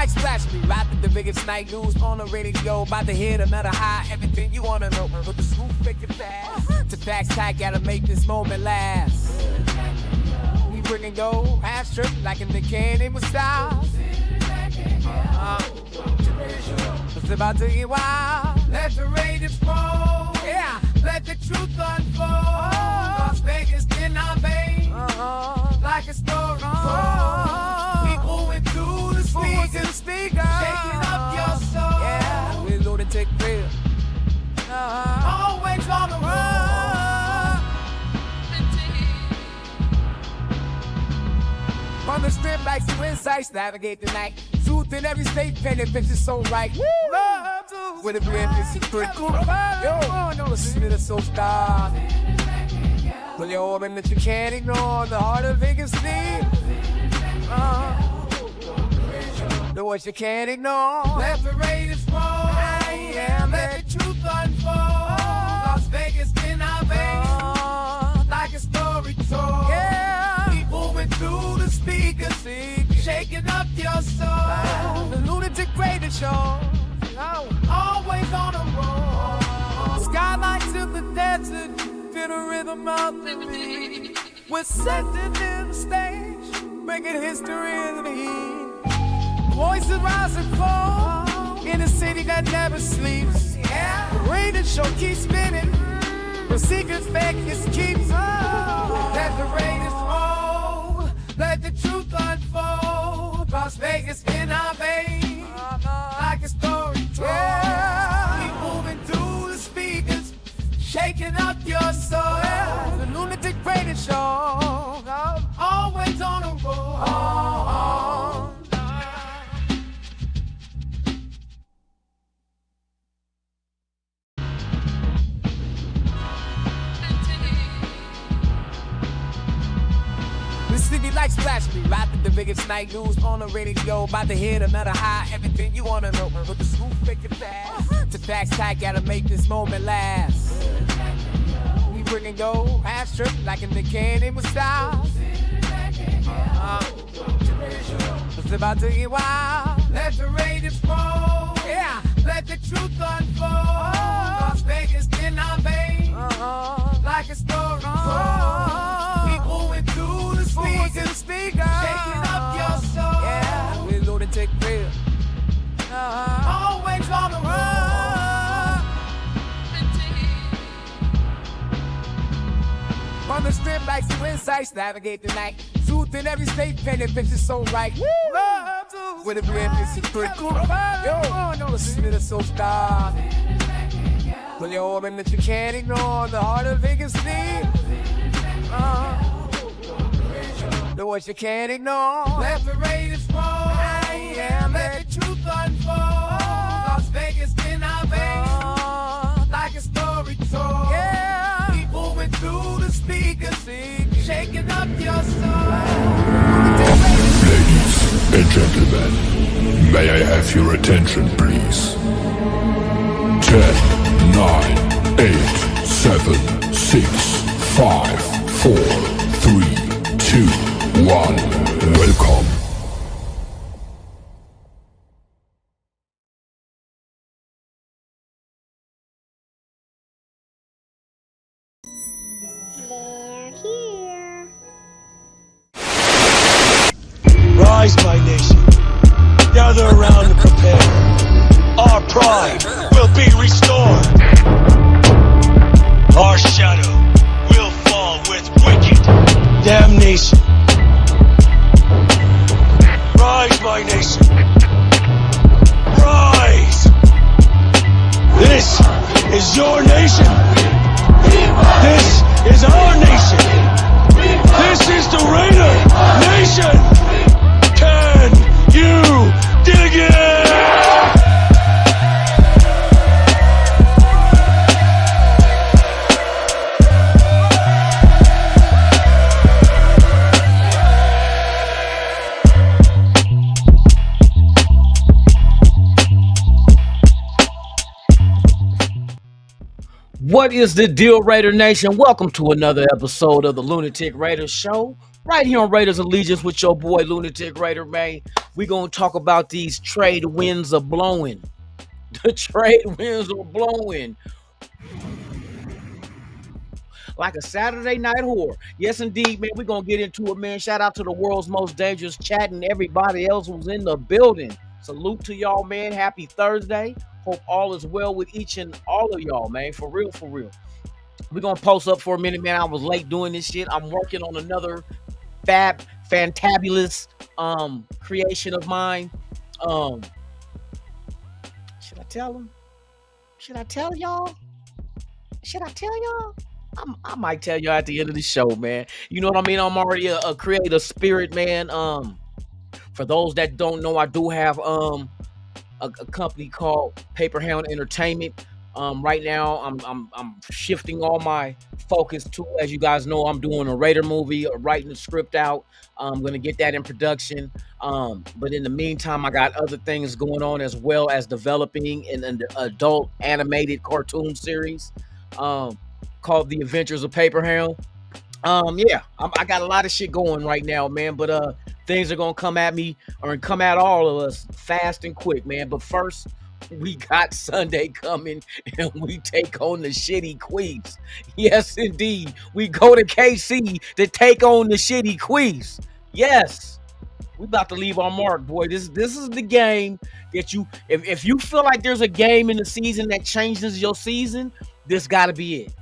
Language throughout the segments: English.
like splash me, rapping the biggest night news on the radio. About to hit another high, everything you wanna know. Put the scoop, make it fast. To facts, tag, gotta make this moment last. We bringing go, half strip like in the candy with style. It's about to get wild. Let the Raiders roll. Yeah, let the truth unfold. Las Vegas in our veins, like a story told. People went through the speakers, shaking up your soul. Yeah, we're Lunatik real. Always on the road. From the strip like two insights, navigate the night. Truth in every state, painted pictures so right. Love with a brand new secret. Yo, listen to the soul star. Pull your organ that you can't ignore. The heart of Vegas sleep. The voice you can't ignore. Let the Raiders roll. Yeah, let the truth unfold. Las Vegas in our veins, like a story told. Yeah, people went through the speakers, shaking up your soul. The Lunatic Radio Show, always on the road. Skylines of the desert, feel the rhythm of the beat. We're setting in the stage, making history in the heat. Voices rise and fall in a city that never sleeps. Yeah, the radio show keeps spinning, the secrets Vegas keeps. Let the Raiders roll, let the truth unfold. Las Vegas in our veins, like a story told. Yeah, keep moving through the speakers, shaking up your soul. Yeah, the Lunatic Radio Show, always on the road. The city like splash me, rapping the biggest night news on the radio. About to hit another high, everything you wanna know. Put the scoop, make it fast. To facts, tag, gotta make this moment last. We bringing go, half strip like in the candy with style. It's about to get wild. Let the Raiders roll. Yeah, let the truth unfold. Las Vegas in our veins, like a story told. People went through the speakers, shaking up your soul. Yeah, we're Lunatic real. Always on the road. From the strip like two insights, navigate the night. Truth in every state, painted pictures so right. Love with a brand new secret. Yo, listen to the soul star. Pull your organ that you can't ignore. The heart of Vegas sleep. The voice you can't ignore. Let the Raiders roll. Yeah, let the truth unfold. Las Vegas in our veins, like a story told. Yeah, people went through the speakers, shaking up your soul. Ladies and gentlemen, may I have your attention, please? 10, 9, 8, 7, 6, 5, 4, 3, 2, 1. Welcome. They're here. Rise, my nation. Gather around and prepare. Our pride will be restored. Our shadow will fall with wicked damnation. Rise, my nation. Rise. This is your nation. This is our nation. This is the Raider Nation. Can you dig it? What is the deal, Raider Nation? Welcome to another episode of the Lunatic Radio Show. Right here on Raiders Allegiance with your boy Lunatic Raider, man. We gonna talk about these trade winds are blowing. The trade winds are blowing like a Saturday night whore. Yes, indeed, man. We're gonna get into it, man. Shout out to the world's most dangerous chat and everybody else who's in the building. Salute to y'all, man. Happy Thursday. Hope all is well with each and all of y'all, man. For real, for real. We're gonna post up for a minute, man. I was late doing this shit. I'm working on another fantabulous creation of mine. Should I tell them? Should I tell y'all? Should I tell y'all? I might tell y'all at the end of the show, man. You know what I mean? I'm already a creative spirit, man. For those that don't know, I do have a company called Paper Hound Entertainment. Right now, I'm shifting all my focus to, as you guys know, I'm doing a Raider movie, writing the script out. I'm gonna get that in production. But in the meantime, I got other things going on as well as developing an adult animated cartoon series called The Adventures of Paper Hound. Yeah, I got a lot of shit going right now, man. But things are gonna come at me or come at all of us fast and quick, man. But first, we got Sunday coming and we take on the shitty Queefs. Yes, indeed. We go to KC to take on the shitty Queefs. Yes. We about to leave our mark, boy. This is the game that you, if you feel like there's a game in the season that changes your season, this gotta be it.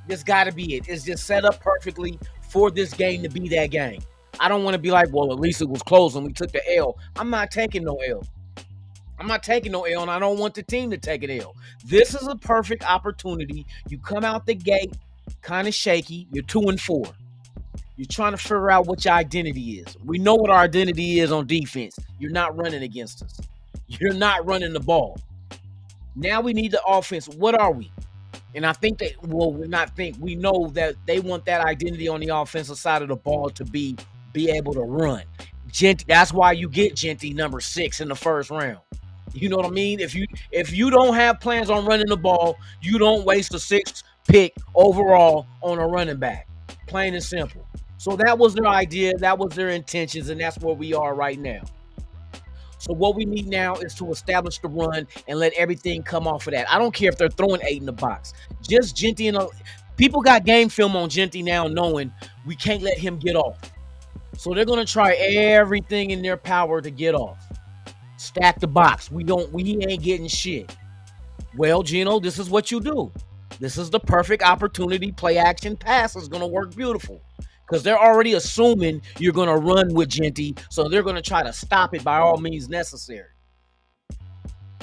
This gotta be it. It's just set up perfectly for this game to be that game. I don't want to be like, well, at least it was close and we took the L. I'm not taking no L. I'm not taking no L, and I don't want the team to take an L. This is a perfect opportunity. You come out the gate kind of shaky. You're 2-4. You're trying to figure out what your identity is. We know what our identity is on defense. You're not running against us. You're not running the ball. Now we need the offense. What are we? And I think that, well, we know that they want that identity on the offensive side of the ball to be able to run. That's why you get Genty number 6 in the first round. You know what I mean? If you don't have plans on running the ball, you don't waste a 6th pick overall on a running back. Plain and simple. So that was their idea, that was their intentions, and that's where we are right now. So what we need now is to establish the run and let everything come off of that. I don't care if they're throwing 8 in the box. Just Genty and people got game film on Genty now, knowing we can't let him get off. So they're gonna try everything in their power to get off. Stack the box. We ain't getting shit. Well, Gino, this is what you do. This is the perfect opportunity. Play action pass is gonna work beautiful. Because they're already assuming you're gonna run with Genty, so they're gonna try to stop it by all means necessary.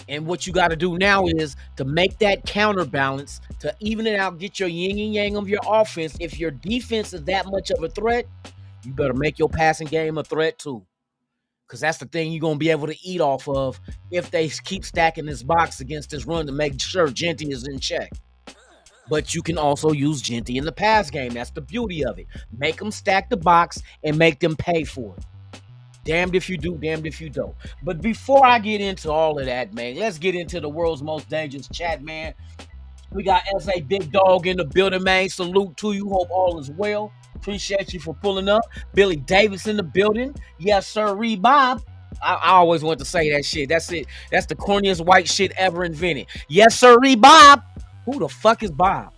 And what you got to do now is to make that counterbalance, to even it out, get your yin and yang of your offense. If your defense is that much of a threat, you better make your passing game a threat too. Because that's the thing you're going to be able to eat off of if they keep stacking this box against this run to make sure Genty is in check. But you can also use Genty in the pass game. That's the beauty of it. Make them stack the box and make them pay for it. Damned if you do, damned if you don't. But before I get into all of that, man, let's get into the world's most dangerous chat, man. We got S.A. Big Dog in the building, man. Salute to you. Hope all is well. Appreciate you for pulling up. Billy Davis in the building. Yes, sir. Bob. I always want to say that shit. That's it. That's the corniest white shit ever invented. Yes, sir. Bob. Who the fuck is Bob?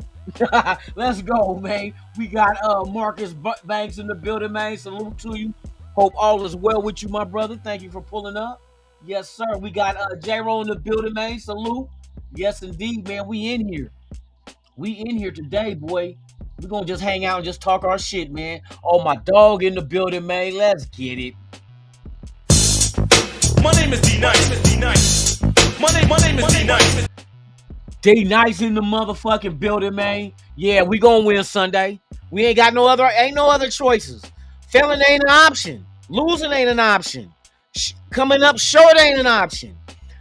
Let's go, man. We got Marcus Banks in the building, man. Salute to you. Hope all is well with you, my brother. Thank you for pulling up. Yes, sir. We got J-Ro in the building, man. Salute. Yes, indeed, man. We in here. We in here today, boy. We're going to just hang out and just talk our shit, man. Oh, my dog in the building, man. Let's get it. My name is D-Nice. My name is D-Nice. D-Nice in the motherfucking building, man. Yeah, we going to win Sunday. We ain't got no other choices. Failing ain't an option. Losing ain't an option. Coming up short ain't an option.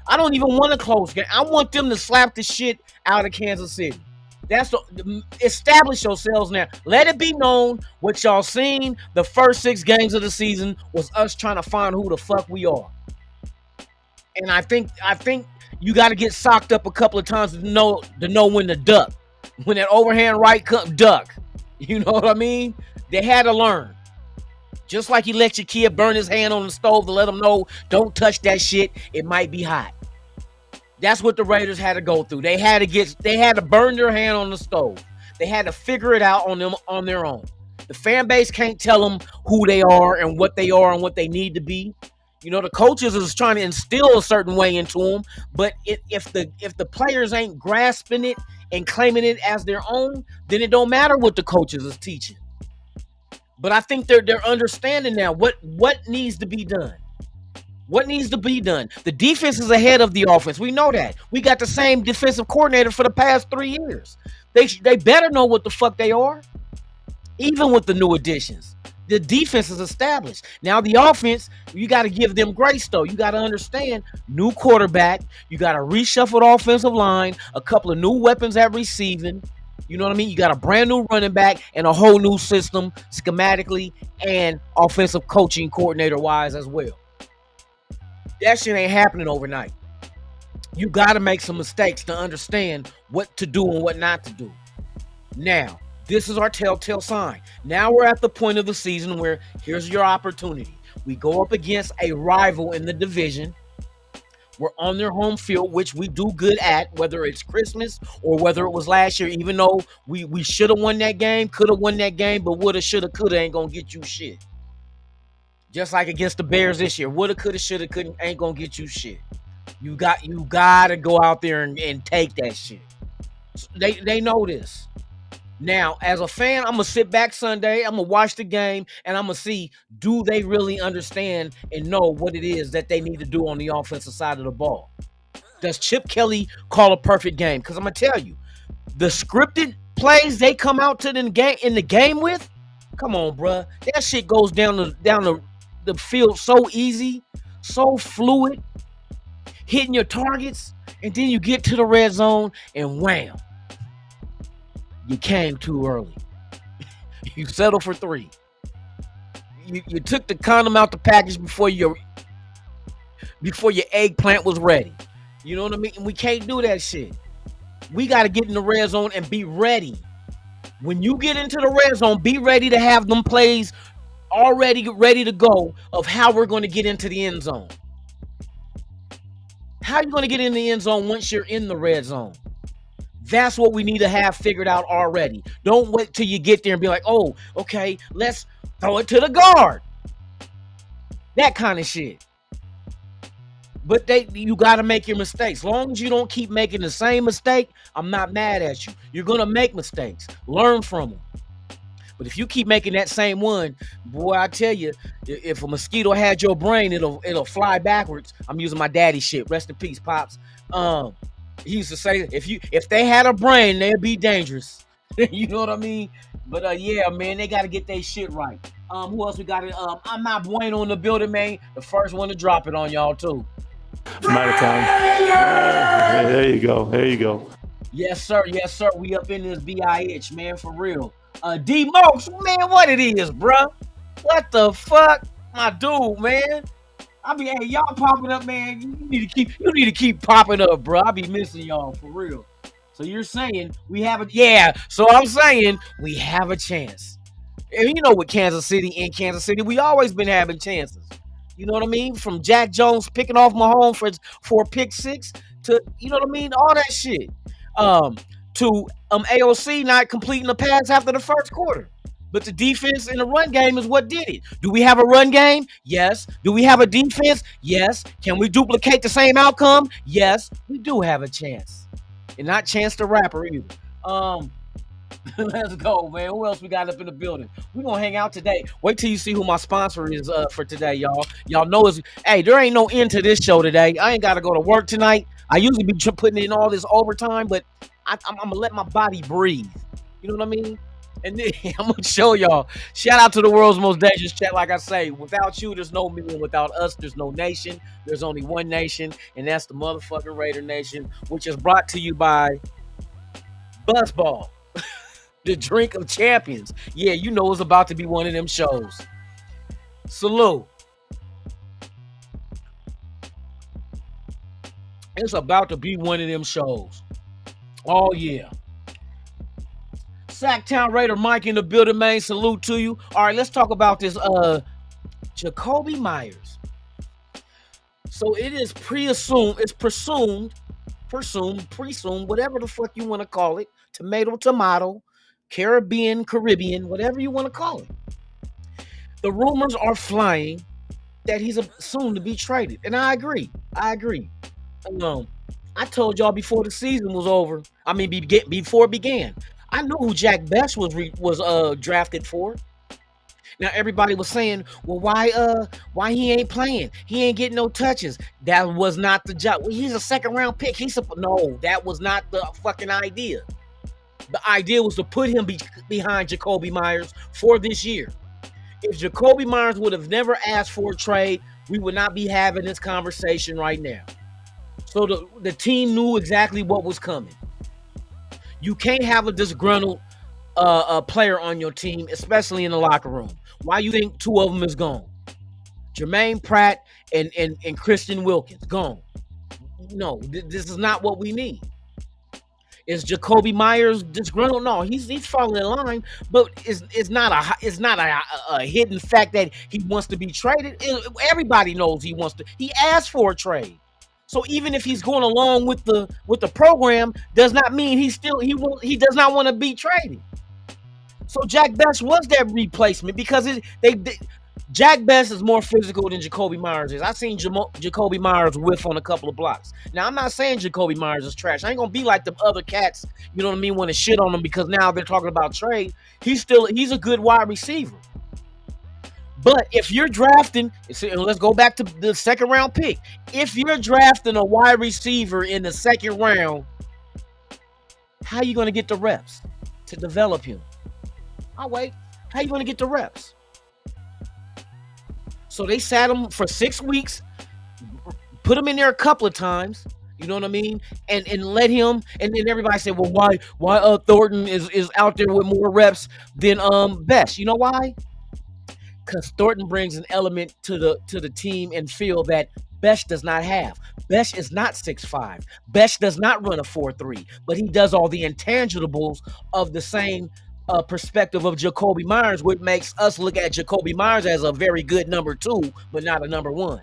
I don't even want a close game. I want them to slap the shit out of Kansas City. Establish yourselves now. Let it be known what y'all seen the first 6 games of the season was us trying to find who the fuck we are. And I think you got to get socked up a couple of times to know when to duck. When that overhand right duck. You know what I mean? They had to learn. Just like you let your kid burn his hand on the stove to let him know, don't touch that shit. It might be hot. That's what the Raiders had to go through. They had to burn their hand on the stove. They had to figure it out on their own. The fan base can't tell them who they are and what they need to be. You know, the coaches is trying to instill a certain way into them, but if the players ain't grasping it and claiming it as their own, then it don't matter what the coaches is teaching. But I think they're understanding now what needs to be done. What needs to be done? The defense is ahead of the offense. We know that. We got the same defensive coordinator for the past 3 years. They better know what the fuck they are, even with the new additions. The defense is established. Now the offense, you got to give them grace, though. You got to understand, new quarterback. You got a reshuffled offensive line, a couple of new weapons at receiving. You know what I mean? You got a brand new running back and a whole new system schematically and offensive coaching coordinator-wise as well. That shit ain't happening overnight. You got to make some mistakes to understand what to do and what not to do. Now, this is our telltale sign. Now we're at the point of the season where here's your opportunity. We go up against a rival in the division. We're on their home field, which we do good at, whether it's Christmas or whether it was last year, even though we should have won that game, could have won that game, but woulda, shoulda, coulda ain't going to get you shit. Just like against the Bears this year. Woulda, coulda, shoulda, couldn't ain't going to get you shit. You got to go out there and take that shit. They know this. Now, as a fan, I'm going to sit back Sunday, I'm going to watch the game, and I'm going to see, do they really understand and know what it is that they need to do on the offensive side of the ball? Does Chip Kelly call a perfect game? Because I'm going to tell you, the scripted plays they come out to in the game with, come on, bruh. That shit goes down the field so easy, so fluid, hitting your targets, and then you get to the red zone, and wham. You came too early. You settled for 3. You took the condom out the package before your eggplant was ready. You know what I mean? We can't do that shit. We got to get in the red zone and be ready. When you get into the red zone, be ready to have them plays already ready to go of how we're going to get into the end zone. How are you going to get in the end zone once you're in the red zone? That's what we need to have figured out already. Don't wait till you get there and be like, oh, okay, let's throw it to the guard. That kind of shit. But you got to make your mistakes. As long as you don't keep making the same mistake, I'm not mad at you. You're going to make mistakes. Learn from them. But if you keep making that same one, boy, I tell you, if a mosquito had your brain, it'll fly backwards. I'm using my daddy shit. Rest in peace, Pops. He used to say, if they had a brain, they'd be dangerous. You know what I mean? But yeah, man, they got to get their shit right. Who else we got? I'm not bueno in the building, man. The first one to drop it on y'all too. I'm out of time. There you go. Yes, sir. We up in this BIH, man, for real. D Mokes, man, what it is, bruh? What the fuck, my dude, man? I mean, hey, y'all popping up, man. You need to keep popping up, bro. I be missing y'all for real. So you're saying we have so I'm saying we have a chance. And you know, with Kansas City, we always been having chances. You know what I mean? From Jack Jones picking off Mahomes for a pick 6 to, you know what I mean? All that shit. To AOC not completing the pass after the first quarter. But the defense in the run game is what did it. Do we have a run game? Yes. Do we have a defense? Yes. Can we duplicate the same outcome? Yes. We do have a chance. And not Chance the Rapper either. Let's go, man. Who else we got up in the building? We're going to hang out today. Wait till you see who my sponsor is for today, y'all. Y'all know there ain't no end to this show today. I ain't got to go to work tonight. I usually be putting in all this overtime, but I'm going to let my body breathe. You know what I mean? And then I'm going to show y'all. Shout out to the world's most dangerous chat. Like I say, without you, there's no me. And without us, there's no nation. There's only one nation, and that's the motherfucking Raider Nation, which is brought to you by Buzzball, the drink of champions. Yeah, you know it's about to be one of them shows. Salute. It's about to be one of them shows. Oh, yeah. Sacktown Raider Mike in the building, man. Salute to you. All right, let's talk about this Jacoby Myers. So it is presumed, whatever the fuck you want to call it, tomato, Caribbean, whatever you want to call it. The rumors are flying that he's soon to be traded, and I agree. I told y'all before the season was over. I mean, before it began, I knew who Jack Best was drafted for. Now everybody was saying, well, why he ain't playing? He ain't getting no touches. That was not the job. Well, he's a second round pick. No, that was not the fucking idea. The idea was to put him behind Jacoby Myers for this year. If Jacoby Myers would have never asked for a trade, we would not be having this conversation right now. So the team knew exactly what was coming. You can't have a disgruntled player on your team, especially in the locker room. Why you think two of them is gone? Jermaine Pratt and Christian Wilkins gone. No, this is not what we need. Is Jacoby Myers disgruntled? No, he's falling in line, but it's not a hidden fact that he wants to be traded. Everybody knows he wants to. He asked for a trade. So even if he's going along with the program, does not mean he does not want to be traded. So Jack Best was that replacement because Jack Best is more physical than Jacoby Myers is. I seen Jacoby Myers whiff on a couple of blocks. Now I'm not saying Jacoby Myers is trash. I ain't gonna be like the other cats, you know what I mean, want to shit on him because now they're talking about trade. He's a good wide receiver. But if you're drafting, let's go back to the second round pick. If you're drafting a wide receiver in the second round, how are you going to get the reps to develop him? I'll wait. How are you going to get the reps? So they sat him for 6 weeks, put him in there a couple of times, you know what I mean? And let him, and then everybody said, well, why Thornton is out there with more reps than Best? You know why? Because Thornton brings an element to the team and feel that Best does not have. Best is not 6'5". Best does not run a 4.3, but he does all the intangibles of the same perspective of Jacoby Myers, which makes us look at Jacoby Myers as a very good number 2, but not a number 1.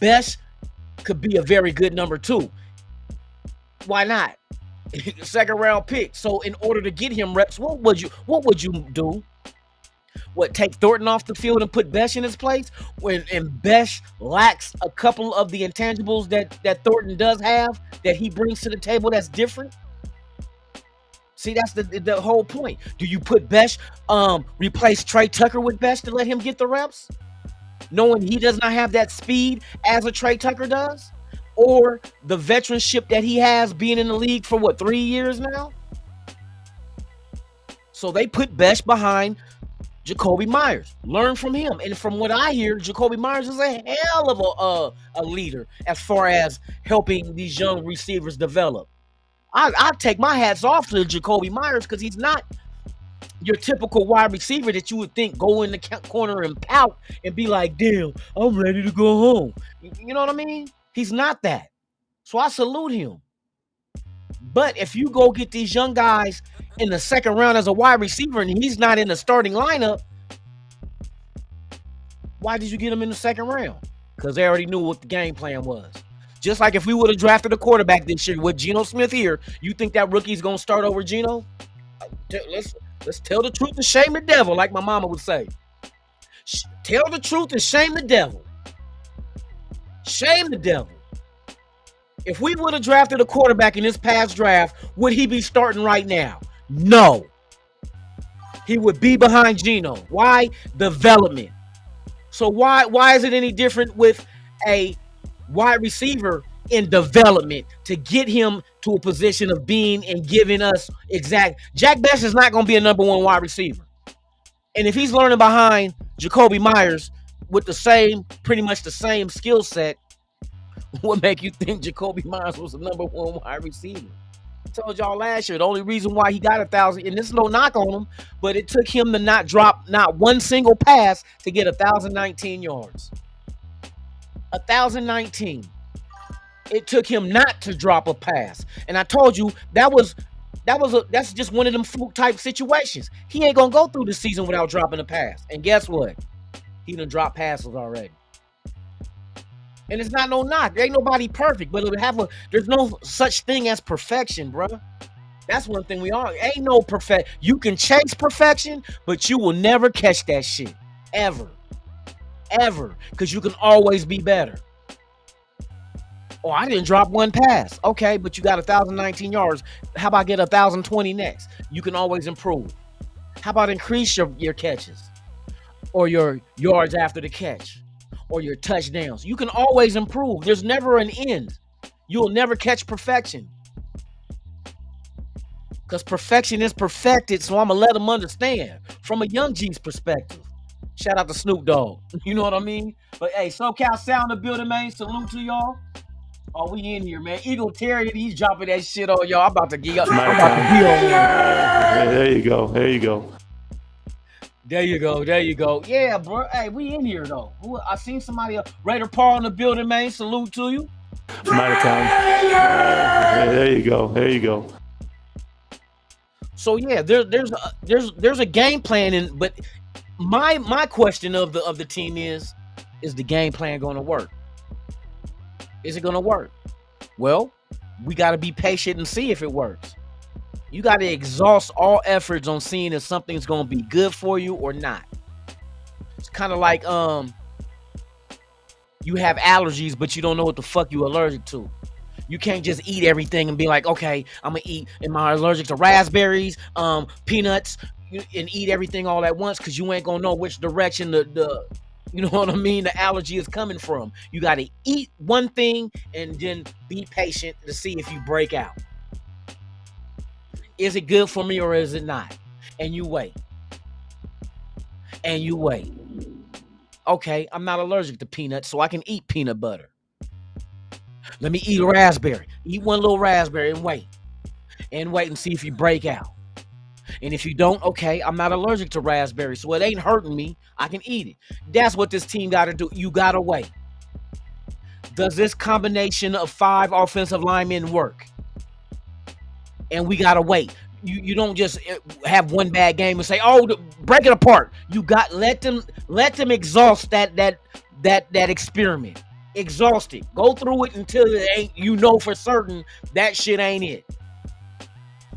Best could be a very good number 2. Why not? Second round pick. So in order to get him reps, what would you do? What, take Thornton off the field and put Best in his place? And Best lacks a couple of the intangibles that Thornton does have, that he brings to the table that's different? See, that's the whole point. Do you put Best, replace Trey Tucker with Best to let him get the reps, knowing he does not have that speed as a Trey Tucker does? Or the veteranship that he has, being in the league for 3 years now? So they put Best behind Jacoby Myers. Learn from him. And from what I hear, Jacoby Myers is a hell of a leader as far as helping these young receivers develop. I take my hats off to Jacoby Myers because he's not your typical wide receiver that you would think go in the corner and pout and be like, damn, I'm ready to go home. You know what I mean? He's not that. So I salute him. But if you go get these young guys in the second round as a wide receiver and he's not in the starting lineup, why did you get him in the second round? Because they already knew what the game plan was. Just like if we would have drafted a quarterback this year with Geno Smith here, you think that rookie's going to start over Geno? Let's tell the truth and shame the devil, like my mama would say. Tell the truth and shame the devil. Shame the devil. If we would have drafted a quarterback in this past draft, would he be starting right now? No. He would be behind Geno. Why? Development. So why is it any different with a wide receiver in development to get him to a position of being and giving us exact? Jack Best is not going to be a number 1 wide receiver. And if he's learning behind Jacoby Myers with pretty much the same skill set, what make you think Jacoby Myers was the number 1 wide receiver? I told y'all last year, the only reason why he got 1,000, and this is no knock on him, but it took him to not drop not one single pass to get 1,019 yards. 1,019. It took him not to drop a pass. And I told you that's just one of them fluke type situations. He ain't gonna go through the season without dropping a pass. And guess what? He done dropped passes already. And it's not no knock. There ain't nobody perfect, but there's no such thing as perfection, bro. That's one thing we are. Ain't no perfect. You can chase perfection, but you will never catch that shit. Ever. Ever. Because you can always be better. Oh, I didn't drop one pass. Okay, but you got 1,019 yards. How about get 1,020 next? You can always improve. How about increase your catches? Or your yards after the catch? Or your touchdowns? You can always improve. There's never an end. You'll never catch perfection. Because perfection is perfected, so I'm going to let them understand from a young G's perspective. Shout out to Snoop Dogg. You know what I mean? But hey, SoCal Sound the building, man. Salute to y'all. Oh, we in here, man. Eagle Terry, he's dropping that shit on y'all. I'm about to get up. I'm about to be on there. There you go. There you go. There you go. There you go. Yeah, bro. Hey, we in here, though. I seen somebody, Raider Paul in the building, man. Salute to you. I'm out of town. There you go. There you go. So yeah, there's a game plan, but my question of the team is the game plan going to work? Is it going to work? Well, we got to be patient and see if it works. You got to exhaust all efforts on seeing if something's going to be good for you or not. It's kind of like you have allergies, but you don't know what the fuck you're allergic to. You can't just eat everything and be like, okay, I'm gonna eat. Am I allergic to raspberries, peanuts, and eat everything all at once? Because you ain't gonna know which direction the you know what I mean, the allergy is coming from. You gotta eat one thing and then be patient to see if you break out. Is it good for me or is it not? And you wait. And you wait. Okay, I'm not allergic to peanuts, so I can eat peanut butter. Let me eat a raspberry. Eat one little raspberry and wait. And wait and see if you break out. And if you don't, okay, I'm not allergic to raspberry, so it ain't hurting me. I can eat it. That's what this team got to do. You got to wait. Does this combination of 5 offensive linemen work? And we got to wait. You don't just have one bad game and say, oh, break it apart. You got let them exhaust that experiment. Exhaust it. Go through it until it ain't, you know for certain that shit ain't it.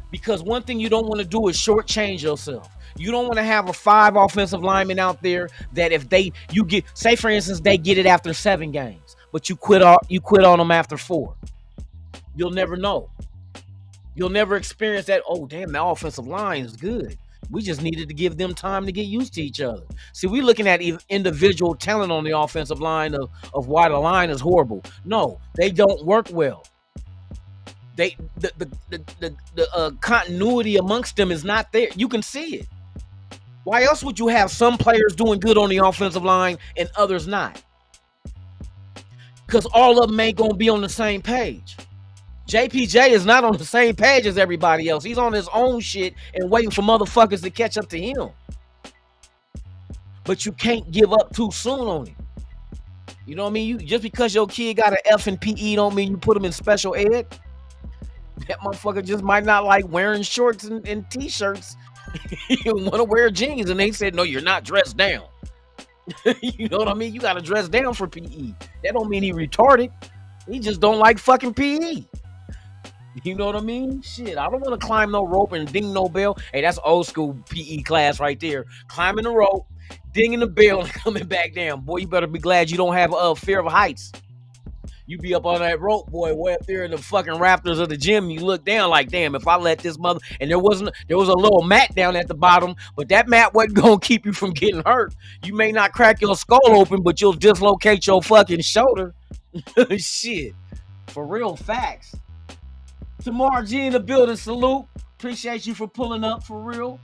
Because one thing you don't want to do is shortchange yourself. You don't want to have a 5 offensive linemen out there that if you get, say for instance, they get it after 7 games, but you quit on them after 4. You'll never know. You'll never experience that. Oh, damn, the offensive line is good. We just needed to give them time to get used to each other. See, we're looking at individual talent on the offensive line of why the line is horrible. No, they don't work well. The continuity amongst them is not there. You can see it. Why else would you have some players doing good on the offensive line and others not? Because all of them ain't going to be on the same page. JPJ is not on the same page as everybody else. He's on his own shit and waiting for motherfuckers to catch up to him. But you can't give up too soon on him. You know what I mean? Just because your kid got an F in PE don't mean you put him in special ed. That motherfucker just might not like wearing shorts and t-shirts. You want to wear jeans, and they said, no, you're not dressed down. You know what I mean? You got to dress down for PE. That don't mean he retarded. He just don't like fucking PE. You know what I mean? Shit, I don't want to climb no rope and ding no bell. Hey, that's old school PE class right there. Climbing the rope, dinging the bell, and coming back down. Boy, you better be glad you don't have a fear of heights. You be up on that rope, boy, way up there in the fucking rafters of the gym. You look down like, damn, if I let this mother... And there was a little mat down at the bottom, but that mat wasn't going to keep you from getting hurt. You may not crack your skull open, but you'll dislocate your fucking shoulder. Shit. For real facts. Tamar G in the building, salute. Appreciate you for pulling up for real.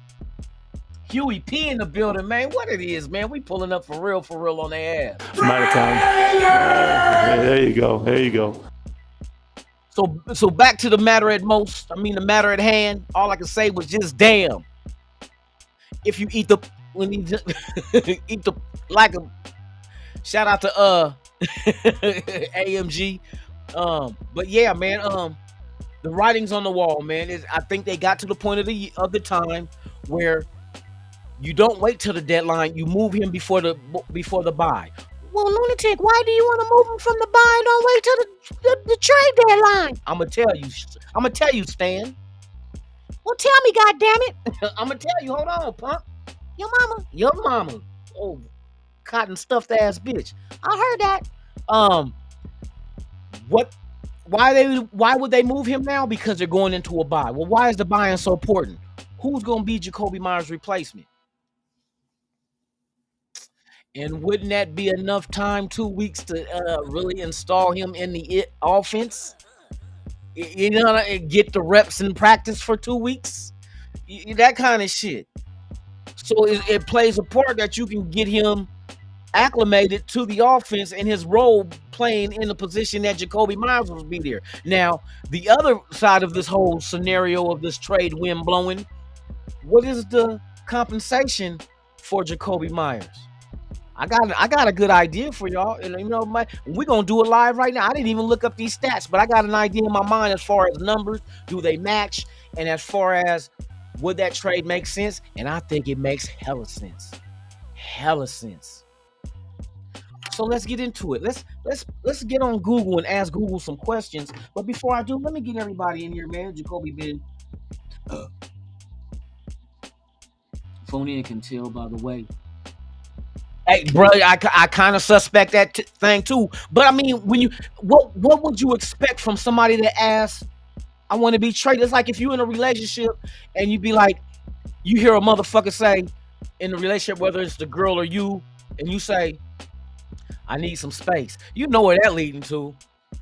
Huey P in the building, man. What it is, man. We pulling up for real on their ass. I'm out of town. There you go. There you go. So back to the matter at hand. All I can say was just damn. If you eat like a shout out to AMG. But yeah, man. The writing's on the wall, man. I think they got to the point of the time where You don't wait till the deadline. You move him before the bye. Well, Lunatic, why do you want to move him from the bye? Don't wait till the trade deadline. I'm gonna tell you, Stan. Well, tell me, goddammit. I'm gonna tell you. Hold on, punk. Your mama. Oh, cotton stuffed ass bitch. I heard that. What? Why would they move him now? Because they're going into a bye. Well, why is the buy-in so important? Who's gonna be Jacoby Myers' replacement? And wouldn't that be enough time, 2 weeks, to really install him in the offense? You know, and get the reps in practice for 2 weeks, that kind of shit. So it plays a part that you can get him acclimated to the offense and his role playing in the position that Jacoby Myers will be there. Now, the other side of this whole scenario of this trade wind blowing, what is the compensation for Jacoby Myers? I got a good idea for y'all, and you know, we're gonna do it live right now. I didn't even look up these stats, but I got an idea in my mind as far as numbers. Do they match? And as far as would that trade make sense? And I think it makes hella sense. Hella sense. So let's get into it. Let's get on Google and ask Google some questions. But before I do, let me get everybody in here, man. Jacoby been phone in, can tell by the way. Hey, bro, I kind of suspect that thing too. But I mean, when you what would you expect from somebody that asks, "I want to be traded"? It's like if you're in a relationship and you be like, you hear a motherfucker say in the relationship, whether it's the girl or you, and you say, "I need some space." You know where that leading to.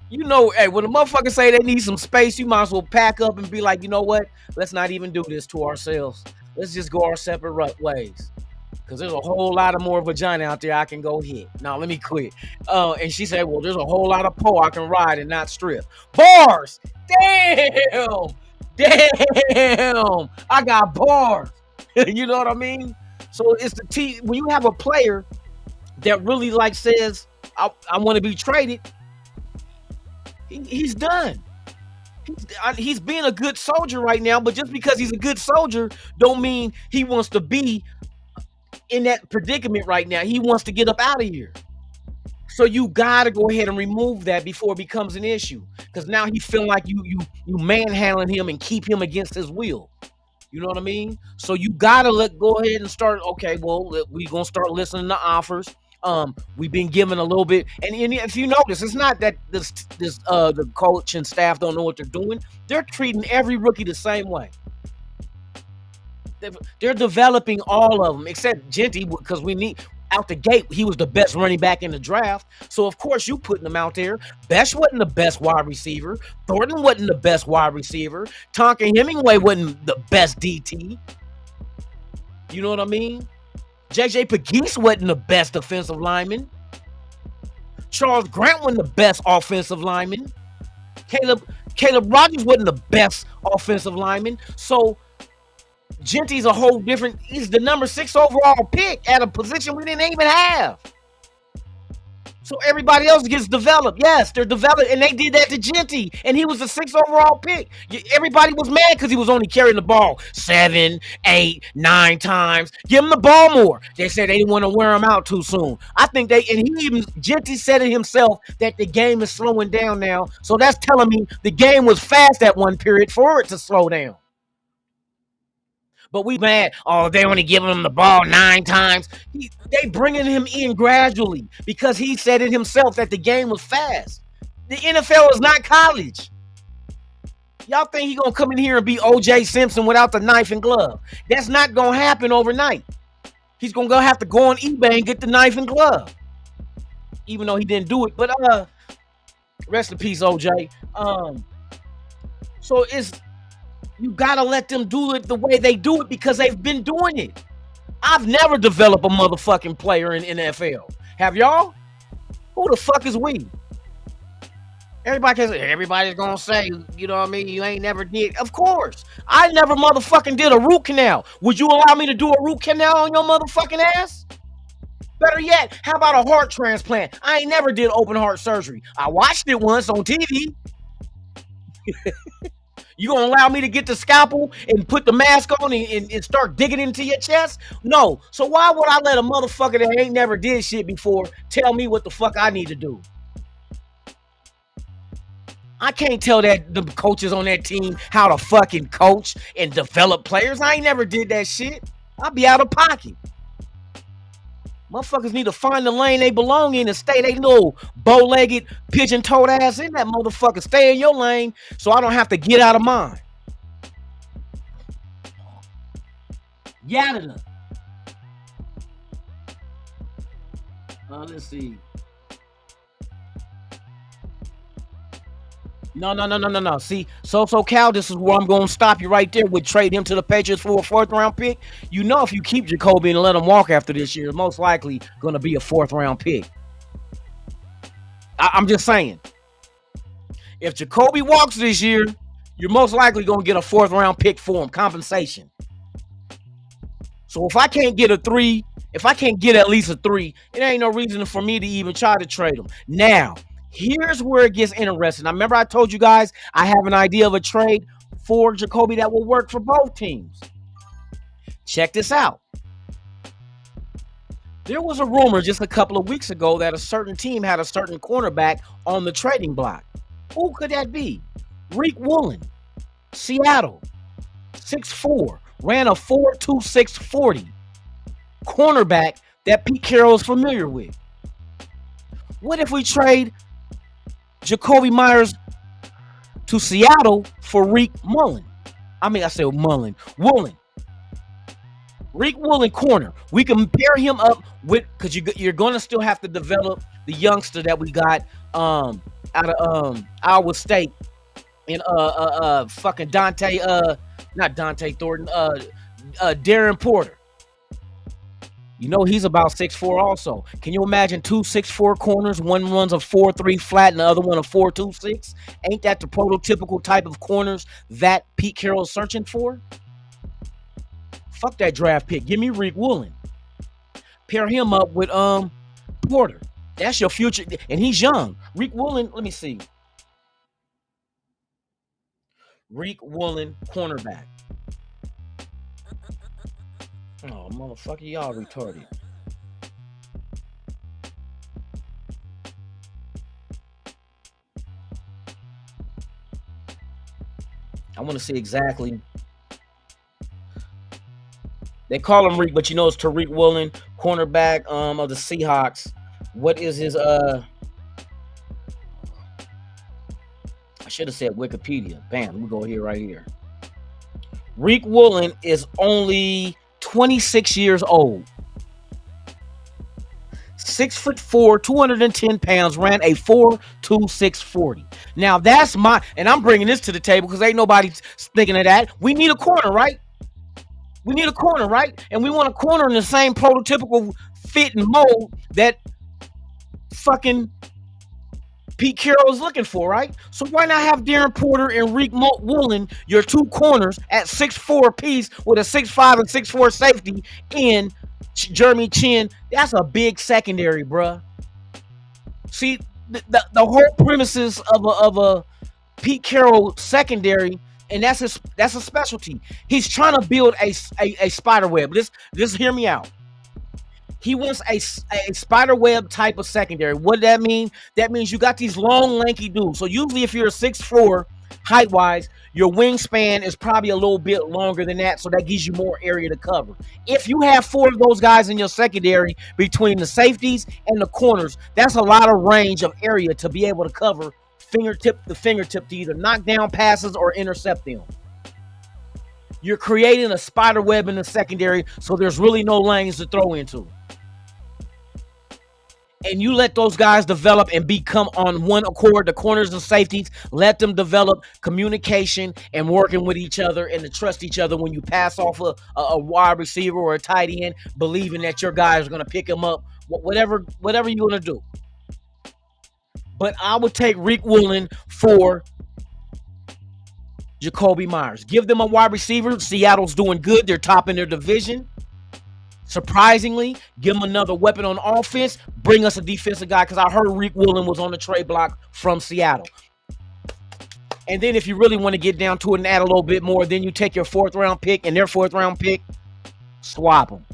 You know, hey, when a motherfucker say they need some space, you might as well pack up and be like, you know what? Let's not even do this to ourselves. Let's just go our separate ways. Because there's a whole lot of more vagina out there I can go hit. Now, let me quit. And she said, well, there's a whole lot of pole I can ride and not strip. Bars! Damn! Damn! I got bars. You know what I mean? So it's the when you have a player that really like says, I want to be traded, he's done. He's being a good soldier right now, but just because he's a good soldier don't mean he wants to be in that predicament right now. He wants to get up out of here. So you gotta go ahead and remove that before it becomes an issue. Because now he's feeling like you manhandling him and keep him against his will. You know what I mean? So you gotta go ahead and start. Okay, well, we're gonna start listening to offers. We've been given a little bit, and if you notice, it's not that the coach and staff don't know what they're doing. They're treating every rookie the same way. They're developing all of them except Genty, because we need out the gate. He was the best running back in the draft, so of course you putting him out there. Besh wasn't the best wide receiver. Thornton wasn't the best wide receiver. Tonka Hemingway wasn't the best DT. You know what I mean? JJ Pegues wasn't the best defensive lineman. Charles Grant wasn't the best offensive lineman. Caleb Rogers wasn't the best offensive lineman. So Genty's a whole different. He's the number 6 overall pick at a position we didn't even have. So everybody else gets developed. Yes, they're developed, and they did that to Genty, and he was the 6th overall pick. Everybody was mad because he was only carrying the ball 7, 8, 9 times. Give him the ball more. They said they didn't want to wear him out too soon. I think Genty said it himself that the game is slowing down now. So that's telling me the game was fast at one period for it to slow down. But we mad. Oh, they only giving him the ball 9 times. They bringing him in gradually because he said it himself that the game was fast. The NFL is not college. Y'all think he gonna come in here and be O.J. Simpson without the knife and glove? That's not gonna happen overnight. He's gonna have to go on eBay and get the knife and glove, even though he didn't do it. But rest in peace, O.J. So you gotta let them do it the way they do it because they've been doing it. I've never developed a motherfucking player in NFL. Have y'all? Who the fuck is we? Everybody's gonna say, you know what I mean? You ain't never did. Of course. I never motherfucking did a root canal. Would you allow me to do a root canal on your motherfucking ass? Better yet, how about a heart transplant? I ain't never did open heart surgery. I watched it once on TV. You gonna allow me to get the scalpel and put the mask on and start digging into your chest? No. So why would I let a motherfucker that ain't never did shit before tell me what the fuck I need to do? I can't tell that the coaches on that team how to fucking coach and develop players. I ain't never did that shit. I'll be out of pocket. Motherfuckers need to find the lane they belong in and stay they little bow-legged, pigeon-toed ass in that motherfucker. Stay in your lane so I don't have to get out of mine. Yada. Let's see. No. See, so Cal, this is where I'm going to stop you right there with trade him to the Patriots for a 4th-round pick. You know, if you keep Jacoby and let him walk after this year, it's most likely going to be a 4th-round pick. I'm just saying. If Jacoby walks this year, you're most likely going to get a 4th-round pick for him, compensation. So if I can't get a 3, if I can't get at least a 3, it ain't no reason for me to even try to trade him. Now, here's where it gets interesting. I remember I told you guys I have an idea of a trade for Jacoby that will work for both teams. Check this out. There was a rumor just a couple of weeks ago that a certain team had a certain cornerback on the trading block. Who could that be? Reek Woolen, Seattle, 6'4", ran a 4.26 40. Cornerback that Pete Carroll is familiar with. What if we trade Jacoby Myers to Seattle for Reek Mullen? Woolen. Reek Woolen corner. We can pair him up with, because you're going to still have to develop the youngster that we got out of Iowa State and fucking Dante, not Dante Thornton, Darren Porter. You know he's about 6'4" also. Can you imagine 2 6'4" corners? One runs a 4.3 flat and the other one a 4.26. Ain't that the prototypical type of corners that Pete Carroll is searching for? Fuck that draft pick. Give me Reek Woolen. Pair him up with Porter. That's your future. And he's young. Reek Woolen, let me see. Reek Woolen, cornerback. Oh, motherfucker, y'all retarded. I want to see exactly. They call him Reek, but you know it's Tariq Woolen, cornerback of the Seahawks. What is his I should have said Wikipedia. Bam, we go here right here. Reek Woolen is only 26 years old. 6'4", 210 pounds, ran a 4.26 40. Now that's and I'm bringing this to the table because ain't nobody thinking of that. We need a corner, right? We need a corner, right? And we want a corner in the same prototypical fit and mold that fucking Pete Carroll is looking for, right? So why not have Darren Porter and Reek Woolen, your 2 corners, at 6'4" apiece with a 6'5" and 6'4" safety in Jeremy Chin? That's a big secondary, bruh. See, the whole premises of a Pete Carroll secondary, and that's a specialty. He's trying to build a spider web. Just hear me out. He wants a spider web type of secondary. What does that mean? That means you got these long, lanky dudes. So usually if you're a 6'4", height-wise, your wingspan is probably a little bit longer than that, so that gives you more area to cover. If you have 4 of those guys in your secondary between the safeties and the corners, that's a lot of range of area to be able to cover fingertip to fingertip to either knock down passes or intercept them. You're creating a spider web in the secondary, so there's really no lanes to throw into. And you let those guys develop and become on one accord, the corners and safeties, let them develop communication and working with each other and to trust each other when you pass off a wide receiver or a tight end, believing that your guys are going to pick him up, whatever you're going to do. But I would take Reek Woolen for Jacoby Myers. Give them a wide receiver. Seattle's doing good. They're top in their division. Surprisingly, give him another weapon on offense. Bring us a defensive guy, because I heard Reek Woolen was on the trade block from Seattle. And then if you really want to get down to it and add a little bit more, then you take your 4th round pick and their 4th round pick, swap them.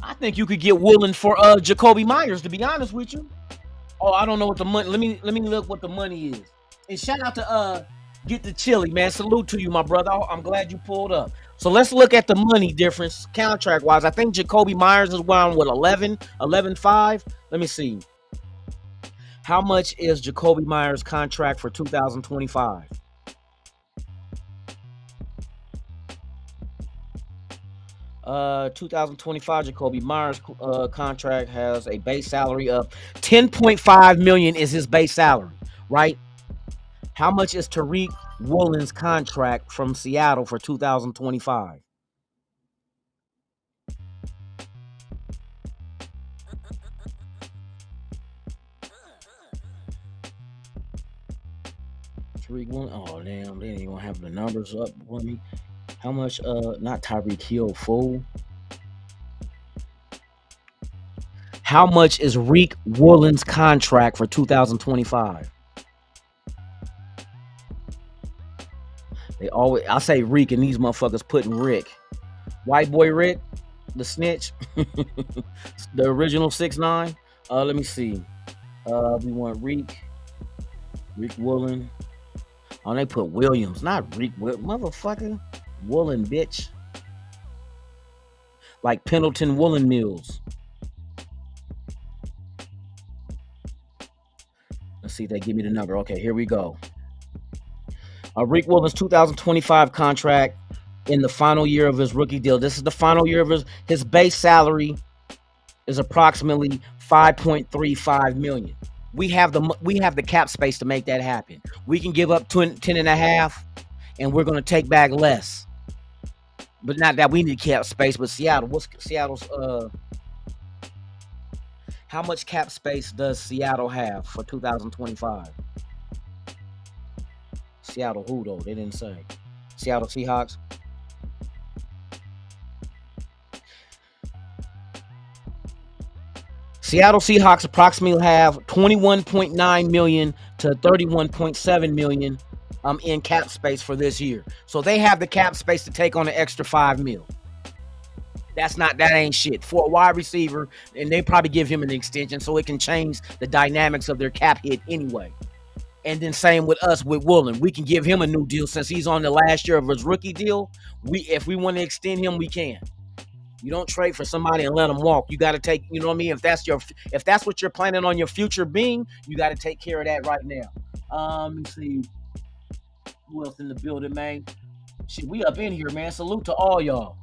I think you could get Woolen for Jacoby Myers, to be honest with you. Oh, I don't know what the money. Let me look what the money is. And shout out to Get the Chili, man. Salute to you, my brother. I'm glad you pulled up. So let's look at the money difference contract wise. I think Jacoby Myers is around what 11.5. Let me see. How much is Jacoby Myers' contract for 2025? Uh, 2025 Jacoby Myers contract has a base salary of 10.5 million is his base salary, right? How much is Tariq Woolen's contract from Seattle for 2025? Tariq Woolen, oh damn, they ain't gonna have the numbers up for me. How much? Not Tyreek Hill, fool. How much is Reek Woolen's contract for 2025? They always, I say Reek, and these motherfuckers putting Rick. White boy Rick, the snitch, the original 6'9". Let me see. We want Reek Woolen. Oh, they put Williams, not Reek, motherfucker. Woolen, bitch. Like Pendleton Woolen Mills. Let's see if they give me the number. Okay, here we go. Reek Woolen's 2025 contract in the final year of his rookie deal. This is the final year of his base salary is approximately 5.35 million. We have the cap space to make that happen. We can give up 10.5, and we're going to take back less. But not that we need cap space, but Seattle. What's Seattle's how much cap space does Seattle have for 2025? Seattle who though? They didn't say. Seattle Seahawks. Seattle Seahawks approximately have 21.9 million to 31.7 million in cap space for this year. So they have the cap space to take on an extra 5 mil. That ain't shit for a wide receiver, and they probably give him an extension so it can change the dynamics of their cap hit anyway. And then same with us with Woolen, we can give him a new deal since he's on the last year of his rookie deal. If we want to extend him, we can. You don't trade for somebody and let them walk. You got to take, you know what I mean? If that's what you're planning on your future being, you got to take care of that right now. Let me see. Who else in the building, man? Shit, we up in here, man. Salute to all y'all.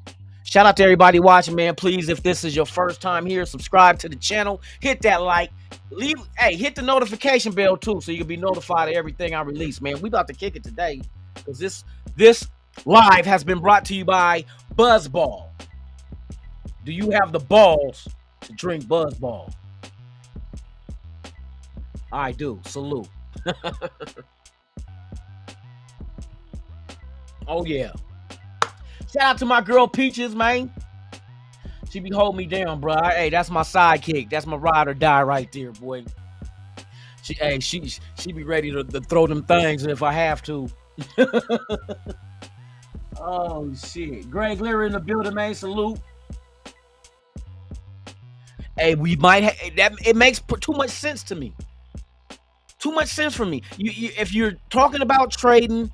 Shout out to everybody watching, man. Please, if this is your first time here, subscribe to the channel. Hit that like. Hit the notification bell too, so you can be notified of everything I release, man. We about to kick it today because this live has been brought to you by Buzzball. Do you have the balls to drink Buzzball? I do. Salute. Oh, yeah. Shout out to my girl Peaches, man. She be holding me down, bro. Hey, that's my sidekick. That's my ride or die right there, boy. She be ready to throw them things if I have to. Oh, shit. Greg Leary in the building, man. Salute. Hey, we might it makes too much sense to me. Too much sense for me. If you're talking about trading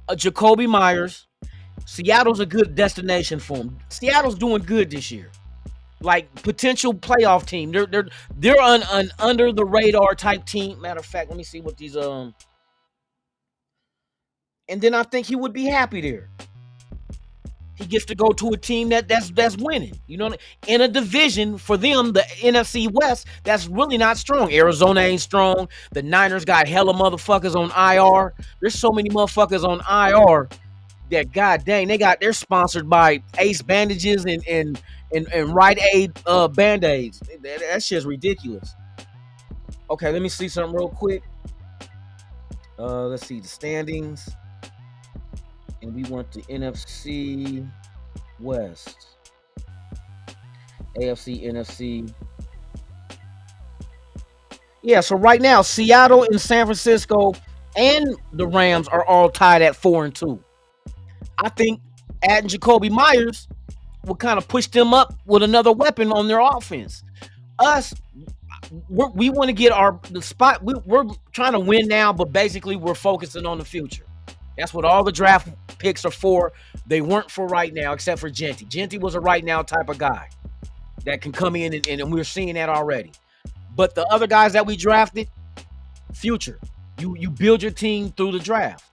a Jacoby Myers, Seattle's a good destination for him. Seattle's doing good this year. Like potential playoff team. They're an under the radar type team. Matter of fact, let me see what these and then I think he would be happy there. He gets to go to a team that's winning. You know, in a division for them, the NFC West, that's really not strong. Arizona ain't strong. The Niners got hella motherfuckers on IR. There's so many motherfuckers on IR that god dang, they're sponsored by Ace Bandages and Rite Aid Band-Aids. That shit's ridiculous. Okay, let me see something real quick. Let's see the standings. And we want the NFC West. AFC, NFC. Yeah, so right now, Seattle and San Francisco and the Rams are all tied at 4-2. I think adding Jacoby Myers will kind of push them up with another weapon on their offense. Us, we want to get the spot. We're trying to win now, but basically we're focusing on the future. That's what all the draft picks are for. They weren't for right now, except for Genty. Genty was a right now type of guy that can come in, and we're seeing that already. But the other guys that we drafted, future. You build your team through the draft.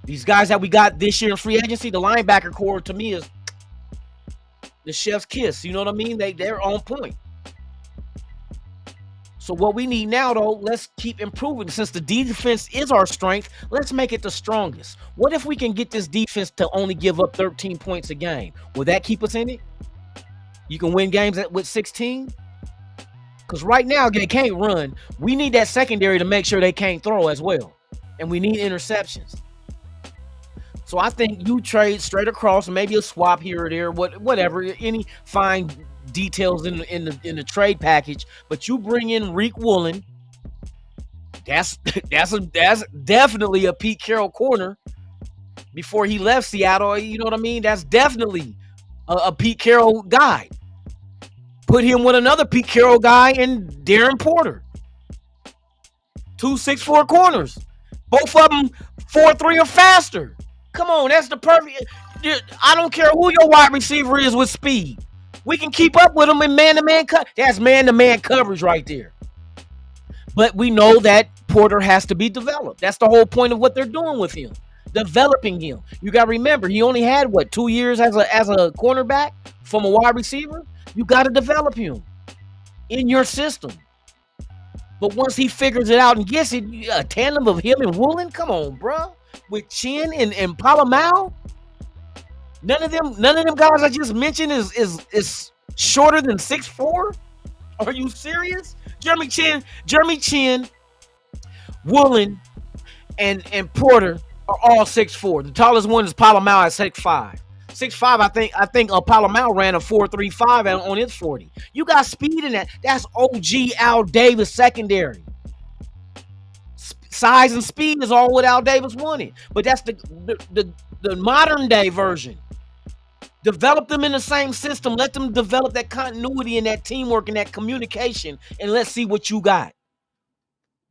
These guys that we got this year in free agency, the linebacker core to me is the chef's kiss. You know what I mean? They're on point. So what we need now, though, let's keep improving. Since the defense is our strength, let's make it the strongest. What if we can get this defense to only give up 13 points a game? Will that keep us in it? You can win games with 16? Because right now, they can't run. We need that secondary to make sure they can't throw as well. And we need interceptions. So I think you trade straight across, maybe a swap here or there, whatever, any fine details in the trade package. But you bring in Reek Woolen. That's definitely a Pete Carroll corner. Before he left Seattle, you know what I mean? That's definitely a Pete Carroll guy. Put him with another Pete Carroll guy and Darren Porter. 2 6'4" corners. Both of them 4.3 or faster. Come on, that's the perfect. I don't care who your wide receiver is with speed. We can keep up with them in man-to-man cut. That's man-to-man coverage right there. But we know that Porter has to be developed. That's the whole point of what they're doing with him. Developing him. You got to remember, he only had, 2 years as a cornerback from a wide receiver? You got to develop him in your system. But once he figures it out and gets it, a tandem of him and Woolen, come on, bro. With Chin and Palomau, none of them guys I just mentioned is shorter than 6'4". Are you serious? Jeremy Chin, Woolen, and Porter are all 6'4". The tallest one is Palomau at 6'5". 6'5", I think Palomau ran a 4.35 on his 40. You got speed in that. That's OG Al Davis secondary. Size and speed is all what Al Davis wanted. But that's the modern day version. Develop them in the same system. Let them develop that continuity and that teamwork and that communication, and let's see what you got.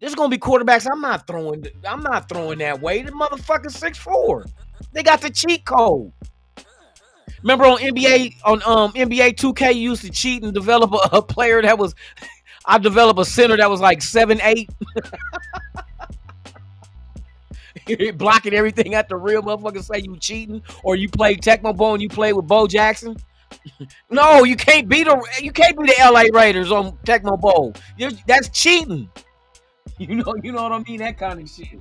There's gonna be quarterbacks I'm not throwing that way. The motherfucker's 6'4". They got the cheat code. Remember on NBA 2K, you used to cheat and develop a player that was. I developed a center that was like 7'8". Blocking everything at the rim. Motherfuckers say you cheating, or you play Tecmo Bowl and you play with Bo Jackson. No, you can't beat the LA Raiders on Tecmo Bowl. That's cheating. You know what I mean? That kind of shit.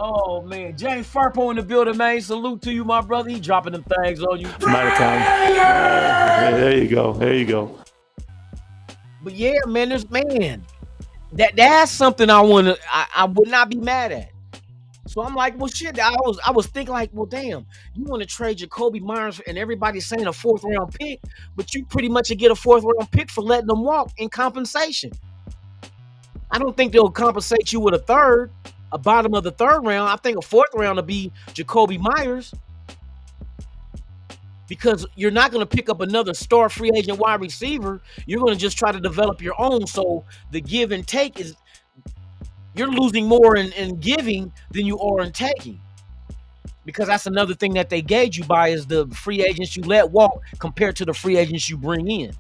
Oh man, James Farpo in the building, man. Salute to you, my brother. He dropping them things on you. I'm out of time. There you go. But yeah, man, that's something I would not be mad at. So I'm like, well, shit. I was thinking like, well, damn, you want to trade Jacoby Myers and everybody's saying a 4th round pick, but you pretty much get a 4th round pick for letting them walk in compensation. I don't think they'll compensate you with a bottom of the 3rd round. I think a 4th round will be Jacoby Myers, because you're not going to pick up another star free agent wide receiver. You're going to just try to develop your own. So the give and take is, you're losing more in giving than you are in taking, because that's another thing that they gauge you by is the free agents you let walk compared to the free agents you bring in.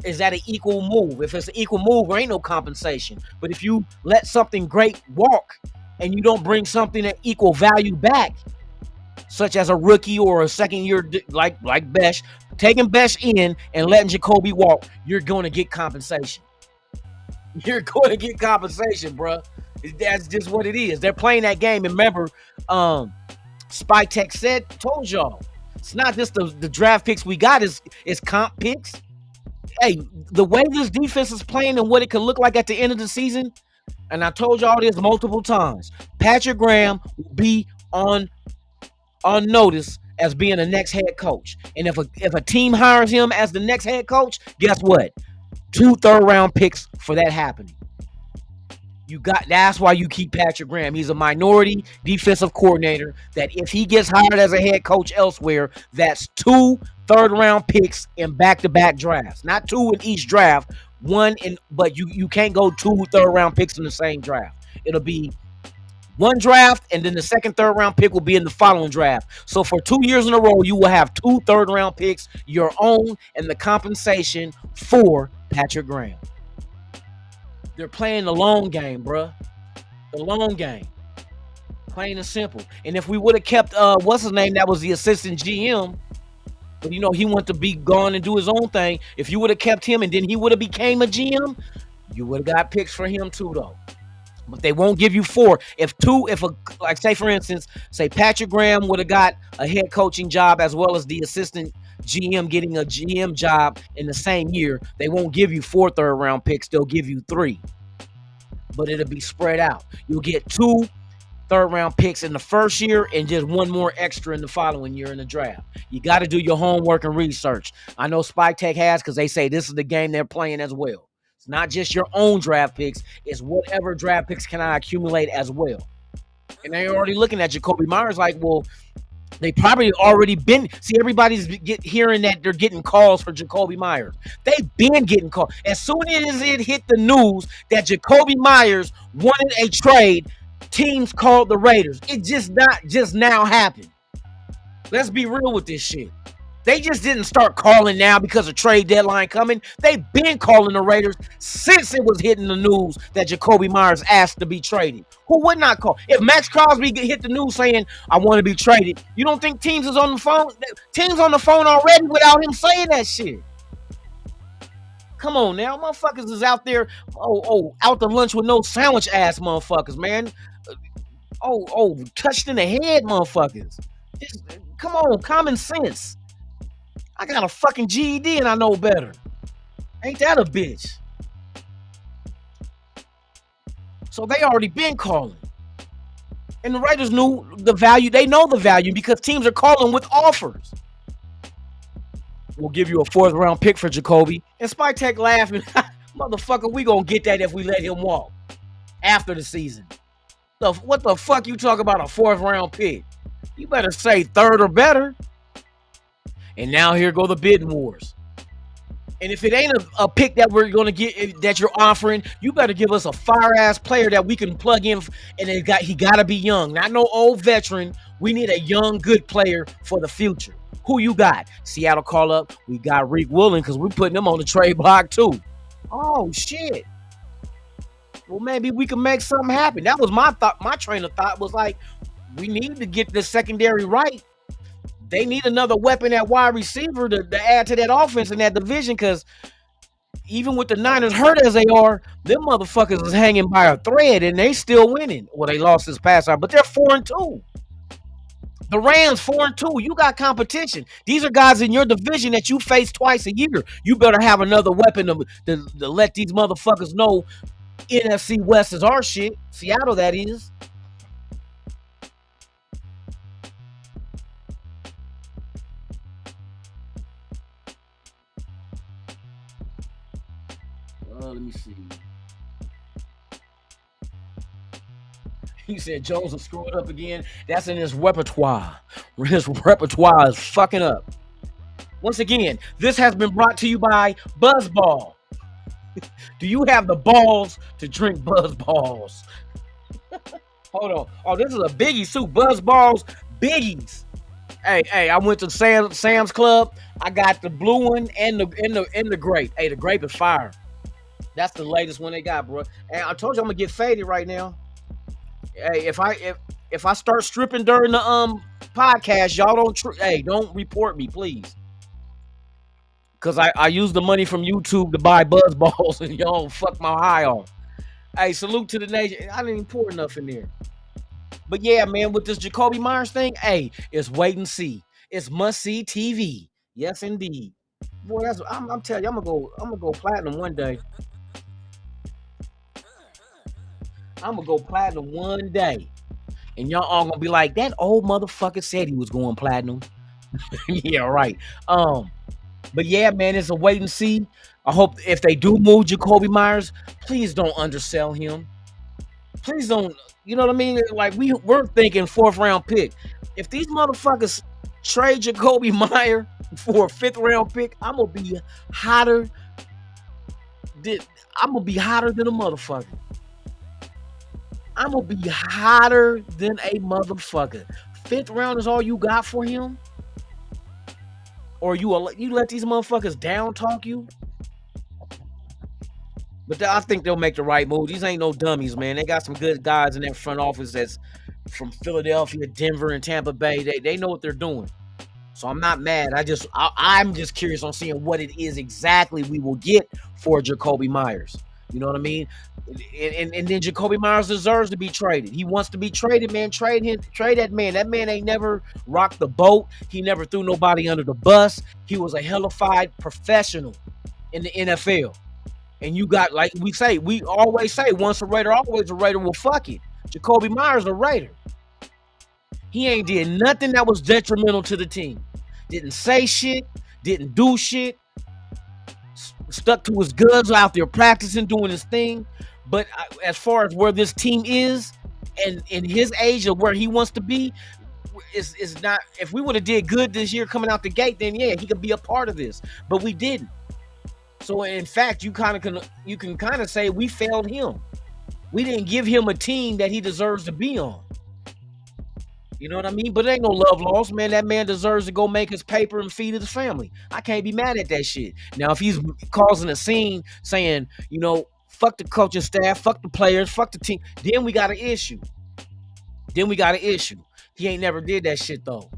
Is that an equal move? If it's an equal move, there ain't no compensation. But if you let something great walk and you don't bring something at equal value back, such as a rookie or a second year like Besh, taking Besh in and letting Jacoby walk, you're going to get compensation. You're going to get compensation, bro. That's just what it is. They're playing that game. And remember, Spytech told y'all, it's not just the draft picks we got, is comp picks. Hey, the way this defense is playing and what it could look like at the end of the season, and I told y'all this multiple times, Patrick Graham will be on notice as being the next head coach. And if a team hires him as the next head coach, guess what? 2 third-round picks for that happening. That's why you keep Patrick Graham. He's a minority defensive coordinator that if he gets hired as a head coach elsewhere, that's 2 third-round picks in back-to-back drafts. Not 2 in each draft, but you can't go 2 third-round picks in the same draft. It'll be 1 draft, and then the second third-round pick will be in the following draft. So for 2 years in a row, you will have 2 third-round picks, your own, and the compensation for Patrick Graham. They're playing the long game, bruh. The long game. Plain and simple. And if we would have kept, what's his name? That was the assistant GM. But, he wanted to be gone and do his own thing. If you would have kept him and then he would have became a GM, you would have got picks for him too, though. But they won't give you 4. Like say for instance, say Patrick Graham would have got a head coaching job as well as the assistant GM getting a GM job in the same year, they won't give you 4 third-round picks. They'll give you 3. But it'll be spread out. You'll get 2 third-round picks in the first year and just 1 more extra in the following year in the draft. You got to do your homework and research. I know Spike Tech has because they say this is the game they're playing as well. It's not just your own draft picks. It's whatever draft picks can I accumulate as well. And they're already looking at Jacoby Myers like, well, they probably already been. See, everybody's hearing that they're getting calls for Jacoby Myers. They've been getting calls. As soon as it hit the news that Jacoby Myers wanted a trade, teams called the Raiders. It just now happened. Let's be real with this shit. They just didn't start calling now because of trade deadline coming. They've been calling the Raiders since it was hitting the news that Jacoby Myers asked to be traded. Who would not call? If Max Crosby hit the news saying, I want to be traded, you don't think teams is on the phone? Teams on the phone already without him saying that shit. Come on now. Motherfuckers is out there, out to lunch with no sandwich ass motherfuckers, man. Touched in the head motherfuckers. Just, come on, common sense. I got a fucking GED and I know better. Ain't that a bitch? So they already been calling. And the Raiders knew the value. They know the value because teams are calling with offers. We'll give you a 4th round pick for Jacoby. And Spike Tech laughing. Motherfucker, we gonna get that if we let him walk after the season. What the fuck you talk about a 4th round pick? You better say 3rd or better. And now here go the bidding wars. And if it ain't a pick that we're going to get, that you're offering, you better give us a fire-ass player that we can plug in. And he got to be young. Not no old veteran. We need a young, good player for the future. Who you got? Seattle call up. We got Reek Willing because we're putting him on the trade block too. Oh, shit. Well, maybe we can make something happen. That was my thought. My train of thought was like, we need to get the secondary right. They need another weapon at wide receiver to add to that offense in that division because even with the Niners hurt as they are, them motherfuckers is hanging by a thread and they still winning. Well, they lost this past time, but they're 4-2. The Rams 4-2. You got competition. These are guys in your division that you face twice a year. You better have another weapon to let these motherfuckers know NFC West is our shit. Seattle, that is. Let me see. He said Jones will screw it up again. That's in his repertoire. His repertoire is fucking up. Once again, this has been brought to you by Buzzball. Do you have the balls to drink Buzzballs? Hold on. Oh, this is a biggie soup. Buzzballs, biggies. Hey, I went to Sam's Club. I got the blue one and the grape. Hey, the grape is fire. That's the latest one they got, bro. And I told you I'm gonna get faded right now. Hey, if I start stripping during the podcast, y'all don't report me, please. Cause I use the money from YouTube to buy Buzzballs and y'all fuck my high off. Hey, salute to the nation. I didn't even pour enough in there. But yeah, man, with this Jacoby Myers thing, hey, it's wait and see. It's must see TV. Yes, indeed. Boy, I'm telling you, I'm gonna go platinum one day. I'm gonna go platinum one day. And y'all all gonna be like, that old motherfucker said he was going platinum. Yeah, right. But yeah, man, it's a wait and see. I hope if they do move Jacoby Myers, please don't undersell him. Please don't. You know what I mean? Like we're thinking 4th-round pick. If these motherfuckers trade Jacoby Meyer for a 5th-round pick, I'm gonna be hotter. I'm gonna be hotter than a motherfucker. I'm gonna be hotter than a motherfucker. 5th round is all you got for him, or you let these motherfuckers down talk you. But I think they'll make the right move. These ain't no dummies, man. They got some good guys in that front office that's from Philadelphia, Denver, and Tampa Bay. They know what they're doing. So I'm not mad. I'm just curious on seeing what it is exactly we will get for Jacoby Myers. You know what I mean? And then Jacoby Myers deserves to be traded. He wants to be traded, man. Trade him. Trade that man. That man ain't never rocked the boat. He never threw nobody under the bus. He was a hellified professional in the NFL. And you got, like we always say, once a Raider, always a Raider. Well, fuck it. Jacoby Myers a Raider. He ain't did nothing that was detrimental to the team. Didn't say shit. Didn't do shit. Stuck to his guns out there practicing, doing his thing. But as far as where this team is and in his age of where he wants to be, is not. If we would have did good this year coming out the gate, then yeah, he could be a part of this. But we didn't. So in fact, you can kind of say we failed him. We didn't give him a team that he deserves to be on. You know what I mean? But it ain't no love lost, man. That man deserves to go make his paper and feed his family. I can't be mad at that shit. Now, if he's causing a scene saying, you know, fuck the coaching staff, fuck the players, fuck the team, then we got an issue. He ain't never did that shit though.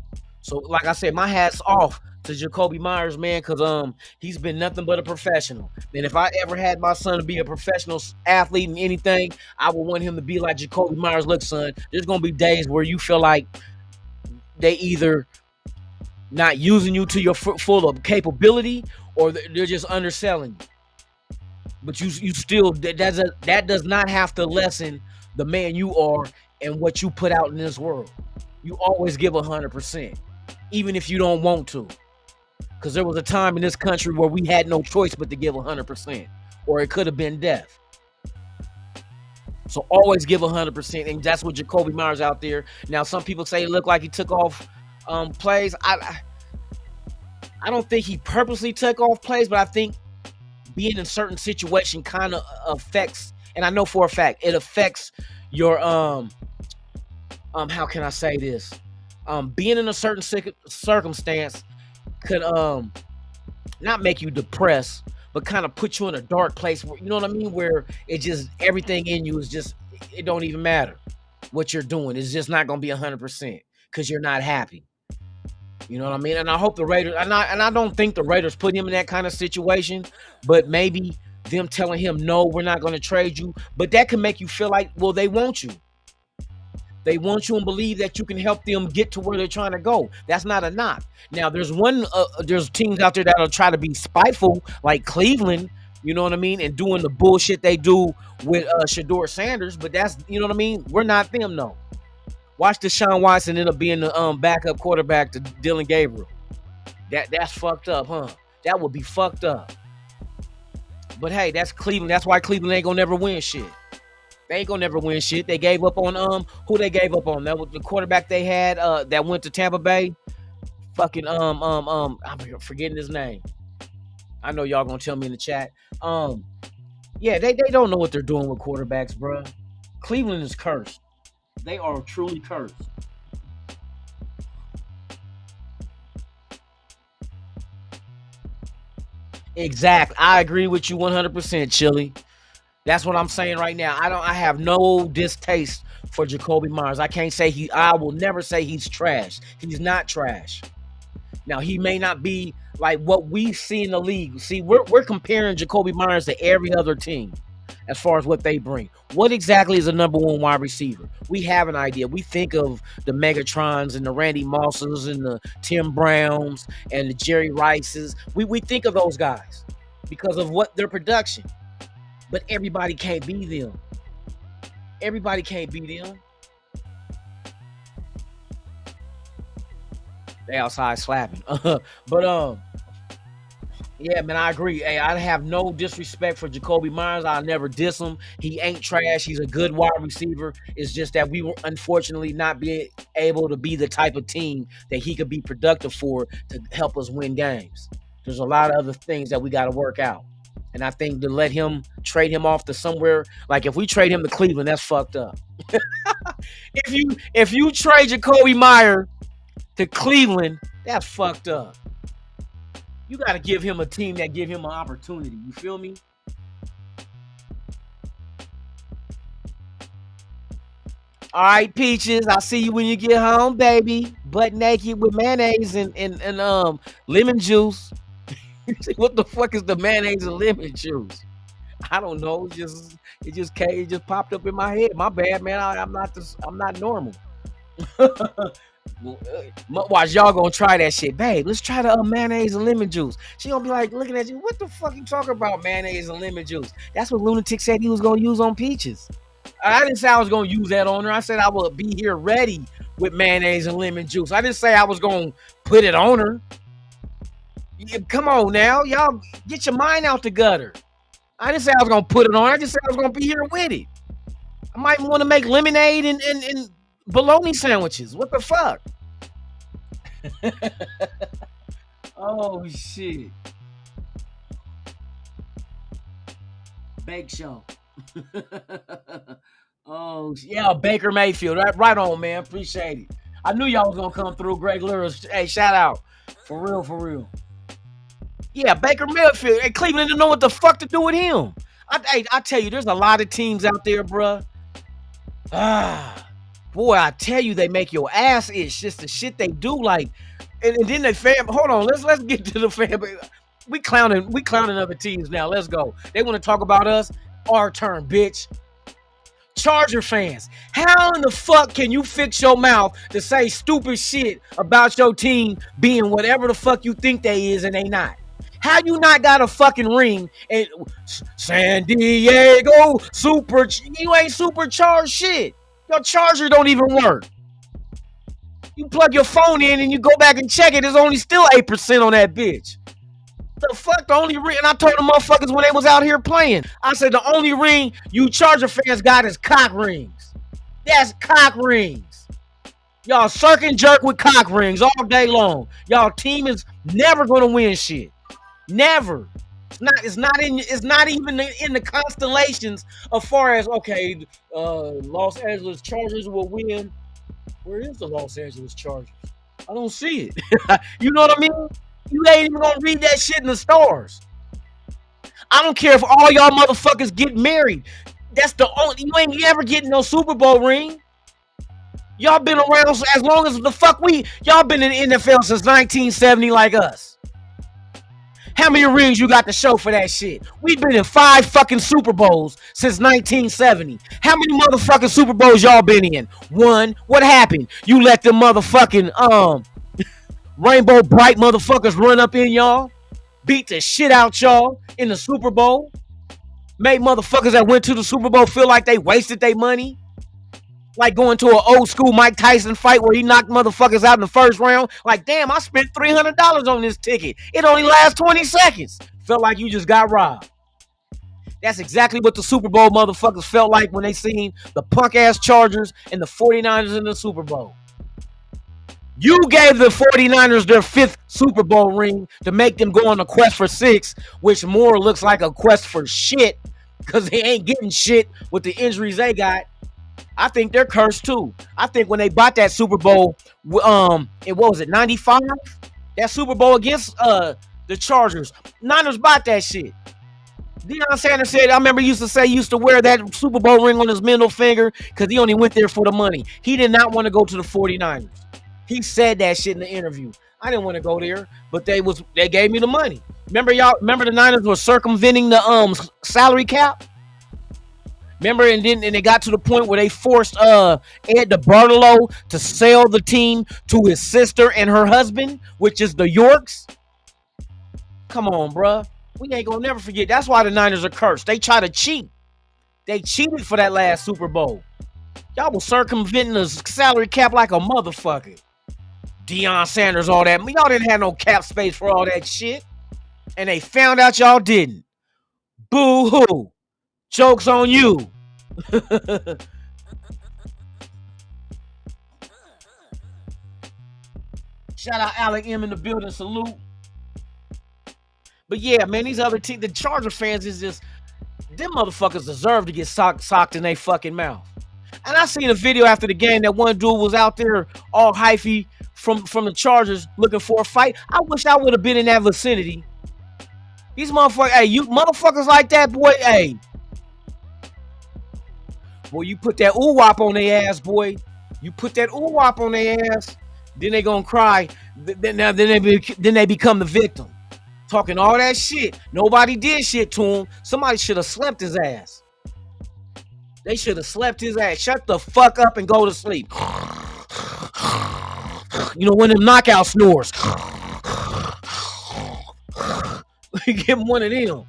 So like I said, my hat's off to Jacoby Myers, man, because he's been nothing but a professional. And if I ever had my son to be a professional athlete in anything, I would want him to be like Jacoby Myers. Look, son, there's gonna be days where you feel like they either not using you to your full of capability, or they're just underselling you. But you still, that does not have to lessen the man you are and what you put out in this world. You always give 100%, even if you don't want to. Because there was a time in this country where we had no choice but to give 100%, or it could have been death. So always give 100%, and that's what Jacoby Myers out there. Now, some people say it looked like he took off plays. I don't think he purposely took off plays, but I think being in certain situation kind of affects, and I know for a fact it affects your how can I say this? Being in a certain circumstance could not make you depressed, but kind of put you in a dark place where, you know what I mean, where it just, everything in you is just, it don't even matter what you're doing. It's just not gonna be 100% because you're not happy. You know what I mean? And I hope the Raiders, and I don't think the Raiders put him in that kind of situation, but maybe them telling him, no, we're not going to trade you. But that can make you feel like, well, they want you. They want you and believe that you can help them get to where they're trying to go. That's not a knock. Now, there's teams out there that'll try to be spiteful, like Cleveland, you know what I mean, and doing the bullshit they do with Shedeur Sanders. But that's, you know what I mean? We're not them, no. Watch Deshaun Watson end up being the backup quarterback to Dylan Gabriel. That's fucked up, huh? That would be fucked up. But hey, that's Cleveland. That's why Cleveland ain't gonna never win shit. They ain't gonna never win shit. They gave up on who they gave up on. That was the quarterback they had that went to Tampa Bay. Fucking I'm forgetting his name. I know y'all gonna tell me in the chat. Yeah, they don't know what they're doing with quarterbacks, bro. Cleveland is cursed. They are truly cursed. Exactly. I agree with you 100%, Chili. That's what I'm saying right now. I have no distaste for Jacoby Myers. I will never say he's trash. He's not trash. Now, he may not be like what we see in the league. See, we're comparing Jacoby Myers to every other team as far as what they bring. What exactly is a number one wide receiver? We have an idea. We think of the Megatrons and the Randy Mosses and the Tim Browns and the Jerry Rices. We think of those guys because of what their production. But everybody can't be them. Everybody can't be them. They outside slapping. But yeah, man, I agree. Hey, I have no disrespect for Jacoby Myers. I'll never diss him. He ain't trash. He's a good wide receiver. It's just that we were unfortunately not being able to be the type of team that he could be productive for to help us win games. There's a lot of other things that we got to work out. And I think to let him trade him off to somewhere, like if we trade him to Cleveland, that's fucked up. if you trade Jacoby Myers to Cleveland, that's fucked up. You got to give him a team that give him an opportunity. You feel me? All right, Peaches. I'll see you when you get home, baby. Butt naked with mayonnaise and lemon juice. What the fuck is the mayonnaise and lemon juice? I don't know. It just popped up in my head. My bad, man. I'm not normal. Watch, y'all gonna try that shit, babe. Let's try the mayonnaise and lemon juice. She gonna be like looking at you. What the fuck you talking about, mayonnaise and lemon juice? That's what Lunatik said he was gonna use on Peaches. I didn't say I was gonna use that on her. I said I would be here ready with mayonnaise and lemon juice. I didn't say I was gonna put it on her. Yeah, come on now, y'all get your mind out the gutter. I didn't say I was gonna put it on. I just said I was gonna be here with it. I might want to make lemonade and bologna sandwiches. What the fuck? Oh shit. Bake show. Oh yeah, Baker Mayfield. Right on, man. Appreciate it. I knew y'all was gonna come through. Greg Lewis. Hey, shout out. For real. Yeah, Baker Mayfield. Hey, Cleveland didn't know what the fuck to do with him. I tell you, there's a lot of teams out there, bruh. Boy, I tell you, they make your ass itch. Just the shit they do, like, and then they hold on, let's get to the fan. We clowning other teams now. Let's go. They want to talk about us. Our turn, bitch. Charger fans, how in the fuck can you fix your mouth to say stupid shit about your team being whatever the fuck you think they is and they not? How you not got a fucking ring and San Diego super? You ain't supercharged shit. Your charger don't even work. You plug your phone in and you go back and check it. There's only still 8% on that bitch. The fuck, the only ring, and I told the motherfuckers when they was out here playing, I said the only ring you Charger fans got is cock rings. That's cock rings. Y'all circ and jerk with cock rings all day long. Y'all team is never gonna win shit. Never. It's not even in the constellations as far as okay, Los Angeles Chargers will win. Where is the Los Angeles Chargers? I don't see it. You know what I mean? You ain't even gonna read that shit in the stars. I don't care if all y'all motherfuckers get married. That's the only, you ain't ever getting no Super Bowl ring. Y'all been around as long as the fuck y'all been in the NFL since 1970 like us. How many rings you got to show for that shit? We've been in 5 fucking Super Bowls since 1970. How many motherfucking Super Bowls y'all been in? 1. What happened? You let them motherfucking Rainbow Bright motherfuckers run up in y'all, beat the shit out y'all in the Super Bowl, made motherfuckers that went to the Super Bowl feel like they wasted their money, like going to an old school Mike Tyson fight where he knocked motherfuckers out in the first round. Like, damn, I spent $300 on this ticket. It only lasts 20 seconds. Felt like you just got robbed. That's exactly what the Super Bowl motherfuckers felt like when they seen the punk-ass Chargers and the 49ers in the Super Bowl. You gave the 49ers their 5th Super Bowl ring to make them go on a quest for 6, which more looks like a quest for shit because they ain't getting shit with the injuries they got. I think they're cursed too. I think when they bought that Super Bowl, what was it, 95? That Super Bowl against the Chargers. Niners bought that shit. Deion Sanders said, I remember he used to wear that Super Bowl ring on his middle finger because he only went there for the money. He did not want to go to the 49ers. He said that shit in the interview. I didn't want to go there, but they gave me the money. Remember the Niners were circumventing the salary cap? Remember, and they got to the point where they forced Ed DeBartolo to sell the team to his sister and her husband, which is the Yorks. Come on, bruh. We ain't gonna never forget. That's why the Niners are cursed. They try to cheat. They cheated for that last Super Bowl. Y'all was circumventing the salary cap like a motherfucker. Deion Sanders, all that. Y'all didn't have no cap space for all that shit. And they found out y'all didn't. Boo-hoo. Joke's on you. Shout out Alec M in the building. Salute. But yeah, man, these other teams, the Charger fans is just, them motherfuckers deserve to get socked in their fucking mouth. And I seen a video after the game that one dude was out there all hyphy from the Chargers looking for a fight. I wish I would have been in that vicinity. These motherfuckers, hey, you motherfuckers like that, boy, hey. Boy, you put that oo-wop on their ass, boy. You put that oo-wop on their ass, then they gonna cry. Then they become the victim. Talking all that shit. Nobody did shit to him. Somebody should have slept his ass. They should have slept his ass. Shut the fuck up and go to sleep. You know, when them knockout snores. Give him one of them.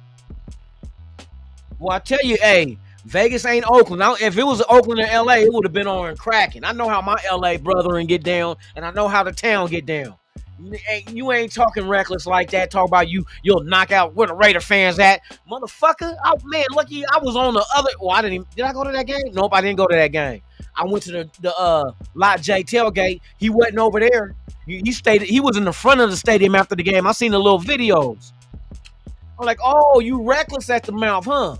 Well, I tell you, hey, Vegas ain't Oakland. If it was Oakland or LA, it would have been on and cracking. I know how my LA brethren get down, and I know how the town get down. You ain't talking reckless like that. Talk about you'll knock out where the Raider fans at. Motherfucker. Oh man, lucky I was on the other. Well, I didn't even, did I go to that game? Nope, I didn't go to that game. I went to the Lot J tailgate. He wasn't over there. He was in the front of the stadium after the game. I seen the little videos. I'm like, oh, you reckless at the mouth, huh?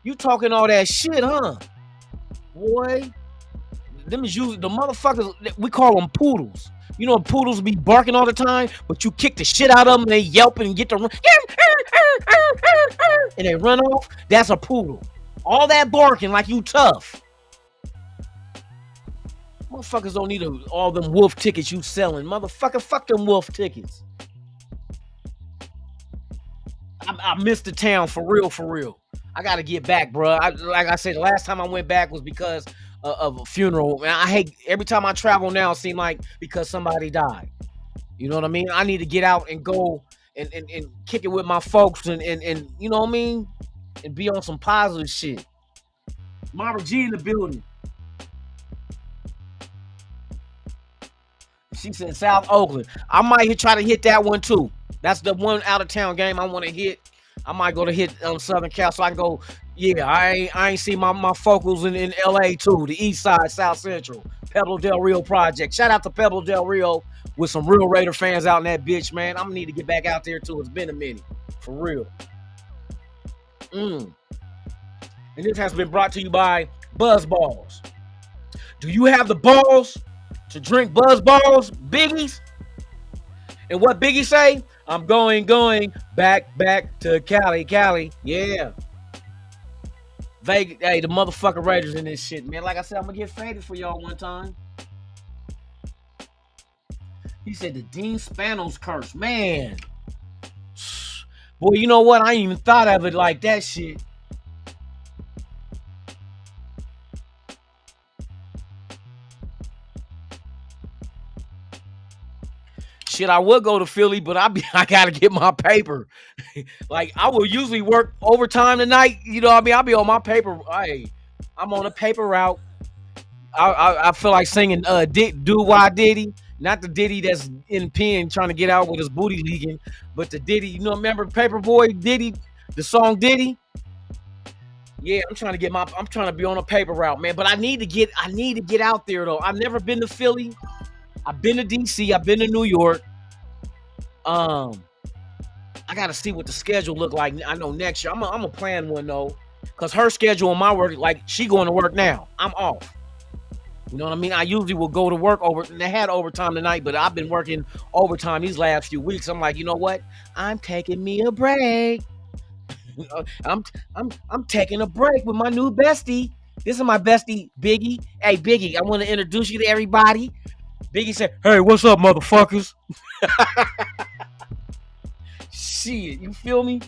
You talking all that shit, huh? Boy, them is usually the motherfuckers, we call them poodles. You know, poodles be barking all the time, but you kick the shit out of them and they yelp and get to run. And they run off. That's a poodle. All that barking like you tough. Motherfuckers don't need all them wolf tickets you selling. Motherfucker, fuck them wolf tickets. I missed the town for real, for real. I got to get back, bro. Like I said, the last time I went back was because of a funeral. Man, I hate every time I travel now, it seems like because somebody died. You know what I mean? I need to get out and go and kick it with my folks and you know what I mean? And be on some positive shit. Mara G in the building. She said South Oakland. I might try to hit that one too. That's the one out of town game I want to hit. I might go to hit Southern Cal so I can go. Yeah, I ain't see my focals in LA too. The East Side, South Central, Pebble Del Rio project. Shout out to Pebble Del Rio with some real Raider fans out in that bitch, man. I'm gonna need to get back out there too. It's been a minute, for real. And this has been brought to you by Buzz Balls. Do you have the balls to drink Buzz Balls, Biggies? And what Biggie say? I'm going back to Cali. Yeah. Vegas, hey, the motherfucking Raiders in this shit, man. Like I said, I'm gonna get faded for y'all one time. He said the Dean Spanos curse. Man. Boy, you know what? I ain't even thought of it like that shit. Shit, I would go to Philly, but I gotta get my paper. Like, I will usually work overtime tonight. You know what I mean? I'll be on my paper. Hey, I'm on a paper route. I feel like singing Do Why Diddy. Not the Diddy that's in pen trying to get out with his booty leaking, but the Diddy, you know, remember Paperboy Diddy, the song Diddy? Yeah, I'm trying to be on a paper route, man. But I need to get out there though. I've never been to Philly. I've been to DC. I've been to New York. I gotta see what the schedule look like. I know next year. I'm gonna plan one though, cause her schedule and my work, like she going to work now. I'm off. You know what I mean? I usually will go to work and they had overtime tonight, but I've been working overtime these last few weeks. I'm like, you know what? I'm taking me a break. I'm taking a break with my new bestie. This is my bestie, Biggie. Hey, Biggie, I want to introduce you to everybody. Biggie said, hey, what's up, motherfuckers? Shit, you feel me?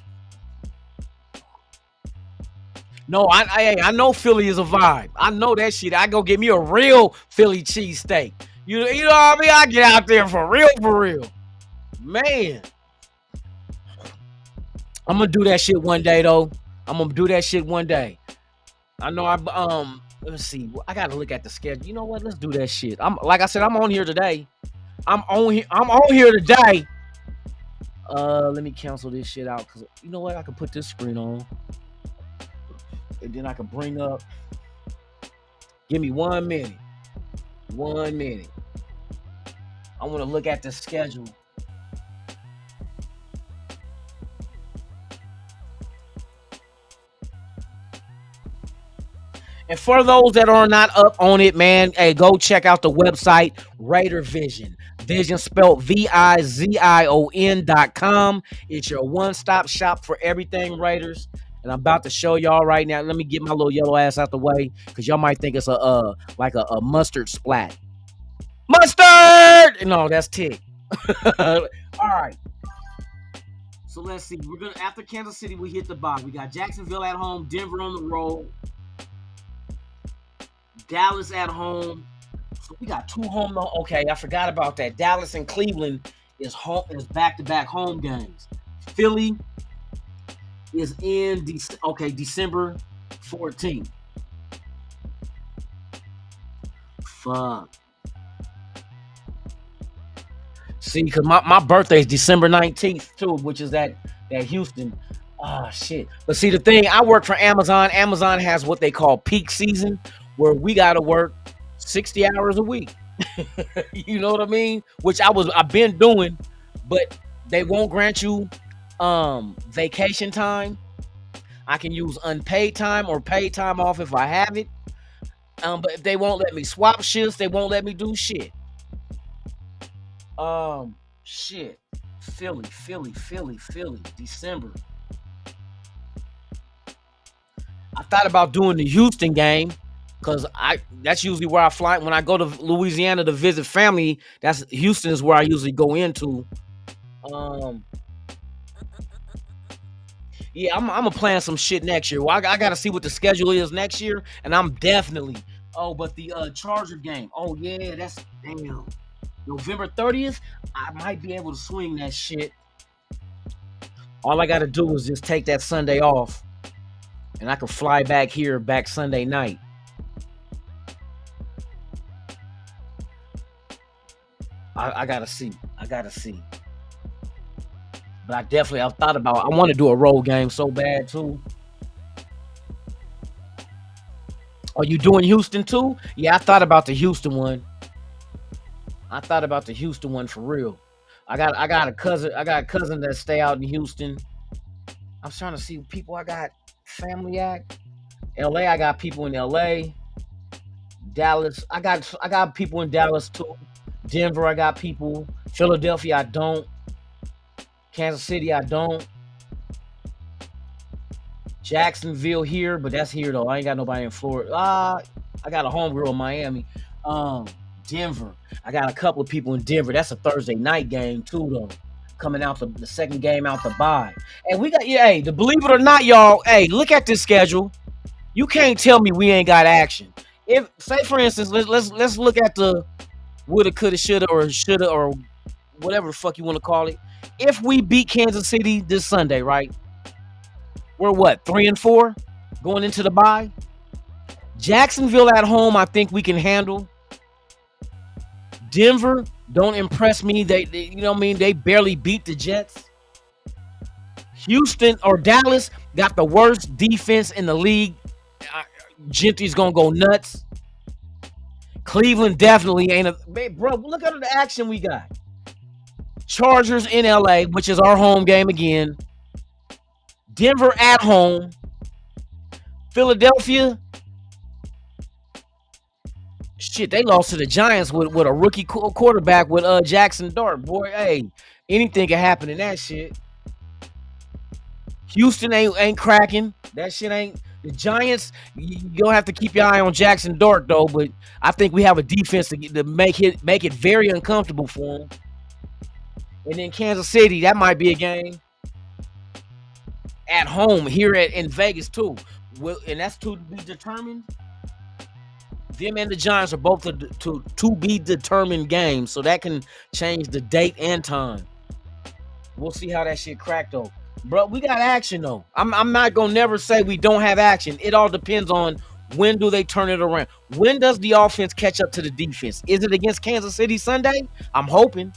No, I know Philly is a vibe. I know that shit. I go get me a real Philly cheesesteak. You know what I mean? I get out there for real. Man. I'm gonna do that shit one day though. I know let's see. I gotta look at the schedule. You know what? Let's do that shit. Like I said, I'm on here today. I'm on here today. Let me cancel this shit out because you know what? I can put this screen on, and then I can bring up. Give me 1 minute. 1 minute. I want to look at the schedule. And for those that are not up on it, man, hey, go check out the website RAIDERVIZION. Vision spelled VIZION.com. It's your one-stop shop for everything Raiders. And I'm about to show y'all right now. Let me get my little yellow ass out the way because y'all might think it's like a mustard splat. Mustard! No, that's Tick. All right. So let's see. We're gonna after Kansas City, we hit the bye. We got Jacksonville at home, Denver on the road, Dallas at home. So we got 2 home. Okay, I forgot about that. Dallas and Cleveland is back-to-back home games. Philly is in December 14th. Fuck. See, because my birthday is December 19th too, which is that Houston. Oh shit. But see, the thing, I work for Amazon. Amazon has what they call peak season, where we gotta work 60 hours a week. You know what I mean? Which I've been doing, but they won't grant you vacation time. I can use unpaid time or paid time off if I have it. But if they won't let me swap shifts, they won't let me do shit. Shit. Philly, December. I thought about doing the Houston game because that's usually where I fly when I go to Louisiana to visit family. That's Houston is where I usually go into. Yeah, I'm gonna plan some shit next year. Well, I gotta see what the schedule is next year, and I'm definitely. Oh, but the Charger game. Oh yeah, that's damn. November 30th. I might be able to swing that shit. All I gotta do is just take that Sunday off, and I can fly back Sunday night. I gotta see. But I've thought about. I want to do a road game so bad too. Are you doing Houston too? Yeah, I thought about the Houston one. For real. I got a cousin that stay out in Houston. I'm trying to see people I got family at. LA, I got people in LA. Dallas, I got people in Dallas too. Denver, I got people. Philadelphia, I don't. Kansas City, I don't. Jacksonville here, but that's here though. I ain't got nobody in Florida. I got a homegirl in Miami. Denver. I got a couple of people in Denver. That's a Thursday night game too though. Coming out the second game out the bye. And we got believe it or not, y'all, look at this schedule. You can't tell me we ain't got action. If say for instance, let's look at the woulda, coulda, shoulda, or whatever the fuck you want to call it. If we beat Kansas City this Sunday, right? We're what, 3-4 going into the bye? Jacksonville at home, I think we can handle. Denver don't impress me. They you know what I mean? They barely beat the Jets. Houston or Dallas got the worst defense in the league. Gentry's gonna go nuts. Cleveland definitely ain't bro. Look at the action we got. Chargers in LA, which is our home game again. Denver at home. Philadelphia. Shit, they lost to the Giants with a rookie quarterback with Jackson Dart. Boy, anything can happen in that shit. Houston ain't cracking. That shit ain't. The Giants, you'll have to keep your eye on Jackson Dart though. But I think we have a defense to make it very uncomfortable for him. And then Kansas City, that might be a game at home here in Vegas too. And that's to be determined. Them and the Giants are both to be determined games, so that can change the date and time. We'll see how that shit cracked though. Bro, we got action though. I'm not gonna never say we don't have action. It all depends on When do they turn it around? When does the offense catch up to the defense? Is it against Kansas City Sunday? I'm hoping.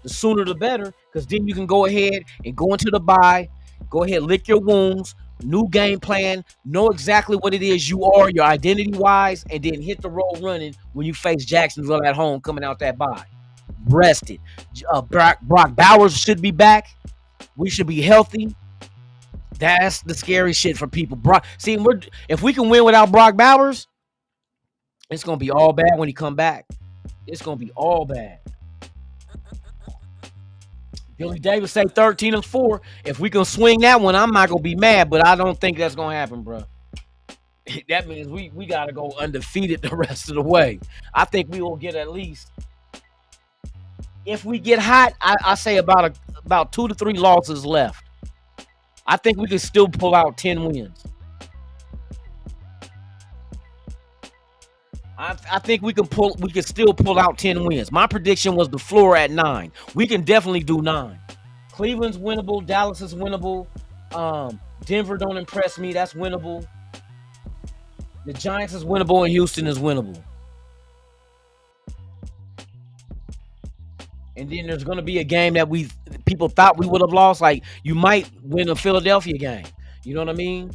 The sooner the better, because then you can go ahead and go into the bye, go ahead, lick your wounds, new game plan, know exactly what it is you are, your identity-wise, and then hit the road running when you face Jacksonville at home coming out that bye. Rested. Brock Bowers should be back. We should be healthy. That's the scary shit for people. See, if we can win without Brock Bowers, it's going to be all bad when he come back. It's going to be all bad. Billy Davis say 13-4. If we can swing that one, I'm not gonna be mad, but I don't think that's gonna happen, bro. That means we gotta go undefeated the rest of the way. I think we will get at least, if we get hot, I say about 2 to 3 losses left. I think we can still pull out 10 wins. I think we can still pull out 10 wins. My prediction was the floor at 9. We can definitely do 9. Cleveland's winnable. Dallas is winnable. Denver don't impress me. That's winnable. The Giants is winnable and Houston is winnable. And then there's going to be a game that people thought we would have lost. Like, you might win a Philadelphia game. You know what I mean?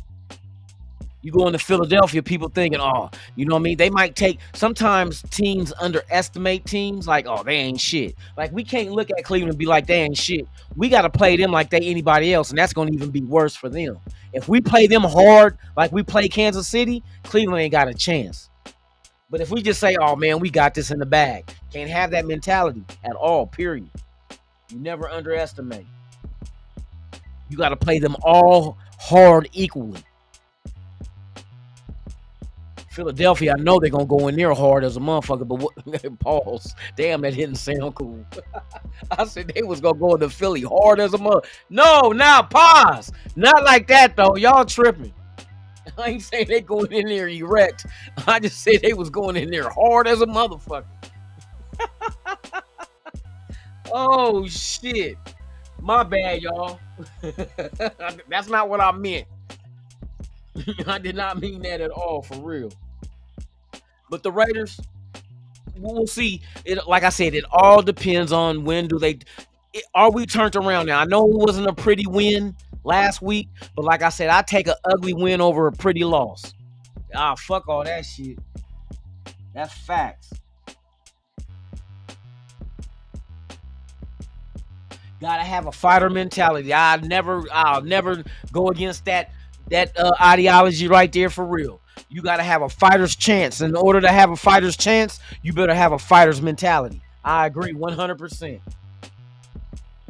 You go into Philadelphia, people thinking, oh, you know what I mean? They might sometimes teams underestimate teams like, oh, they ain't shit. Like, we can't look at Cleveland and be like, they ain't shit. We got to play them like they anybody else, and that's going to even be worse for them. If we play them hard like we play Kansas City, Cleveland ain't got a chance. But if we just say, oh, man, we got this in the bag, can't have that mentality at all, period. You never underestimate. You got to play them all hard equally. Philadelphia, I know they're going to go in there hard as a motherfucker, but what, pause. Damn, that didn't sound cool. I said they was going to go into Philly hard as a mother. No, now pause. Not like that, though. Y'all tripping. I ain't saying they going in there erect. I just said they was going in there hard as a motherfucker. Oh, shit. My bad, y'all. That's not what I meant. I did not mean that at all, for real. But the Raiders, we'll see. Like I said, it all depends on when are we turned around now? I know it wasn't a pretty win last week, but like I said, I take an ugly win over a pretty loss. Fuck all that shit. That's facts. Gotta have a fighter mentality. I'll never go against that ideology right there, for real. You got to have a fighter's chance. In order to have a fighter's chance, you better have a fighter's mentality. I agree 100%.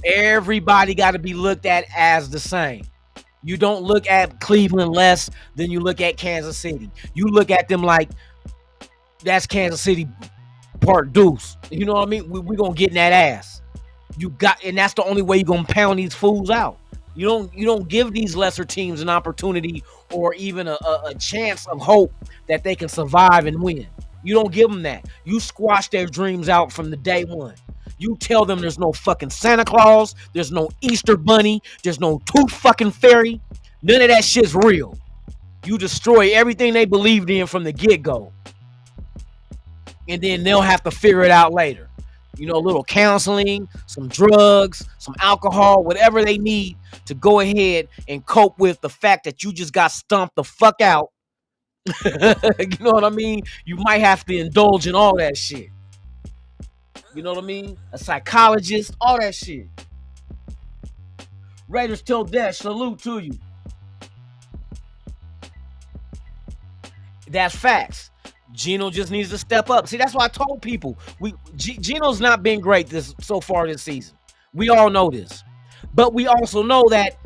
Everybody got to be looked at as the same. You don't look at Cleveland less than you look at Kansas City. You look at them like that's Kansas City part deuce. You know what I mean? We're going to get in that ass. And that's the only way you're going to pound these fools out. You don't give these lesser teams an opportunity or even a chance of hope that they can survive and win. You don't give them that. You squash their dreams out from the day one. You tell them there's no fucking Santa Claus, there's no Easter Bunny, there's no Tooth fucking Fairy. None of that shit's real. You destroy everything they believed in from the get-go. And then they'll have to figure it out later. You know, a little counseling, some drugs, some alcohol, whatever they need to go ahead and cope with the fact that you just got stomped the fuck out. You know what I mean? You might have to indulge in all that shit. You know what I mean? A psychologist, all that shit. Raiders till death, salute to you. That's facts. Geno just needs to step up. See, that's why I told people Geno's not been great so far this season. We all know this. But we also know that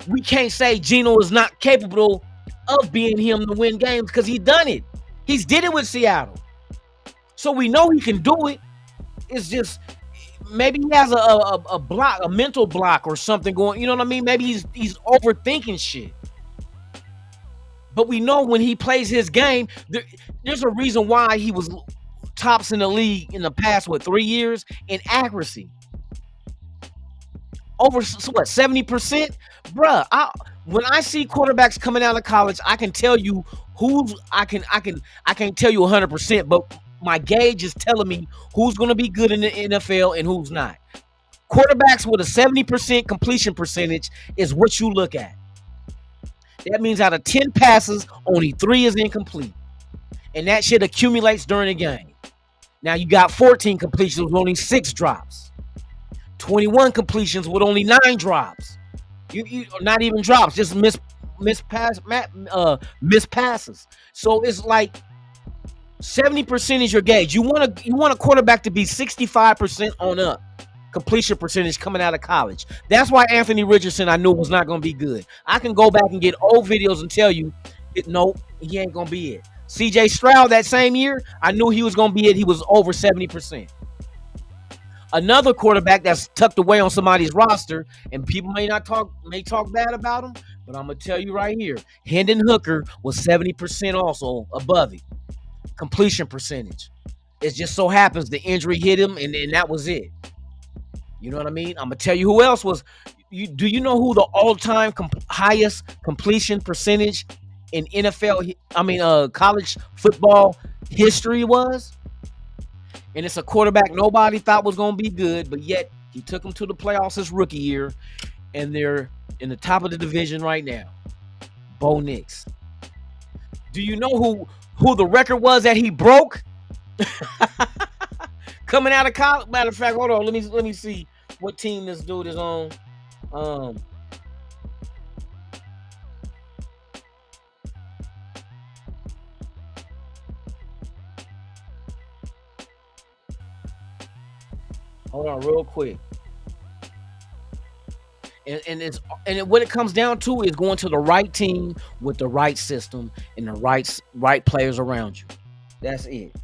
we can't say Geno is not capable of being him to win games because he's done it. He's did it with Seattle. So we know he can do it. It's just maybe he has a mental block or something going. You know what I mean? Maybe he's overthinking shit. But we know when he plays his game, there's a reason why he was tops in the league in the past, 3 years in accuracy. Over 70%? Bruh, when I see quarterbacks coming out of college, I can tell you who's I can't tell you 100%, but my gauge is telling me who's going to be good in the NFL and who's not. Quarterbacks with a 70% completion percentage is what you look at. That means out of 10 passes, only 3 is incomplete. And that shit accumulates during the game. Now you got 14 completions with only 6 drops. 21 completions with only 9 drops. You not even drops, just missed passes. So it's like 70% is your gauge. You want a quarterback to be 65% on up completion percentage coming out of college. That's why Anthony Richardson I knew was not going to be good. I can go back and get old videos and tell you, no, he ain't going to be it. CJ Stroud that same year, I knew he was going to be it. He was over 70%. Another quarterback that's tucked away on somebody's roster, and people may talk bad about him, but I'm gonna tell you right here, Hendon Hooker was 70% also above it. Completion percentage. It just so happens the injury hit him, and that was it. You know what I mean? I'm gonna tell you who else was. Do you know who the all-time highest completion percentage in college football history was? And it's a quarterback nobody thought was going to be good, but yet he took them to the playoffs his rookie year, and they're in the top of the division right now. Bo Nix. Do you know who the record was that he broke? Coming out of college. Matter of fact, hold on. Let me see what team this dude is on. Hold on, real quick. And what it comes down to is going to the right team with the right system and the right players around you. That's it.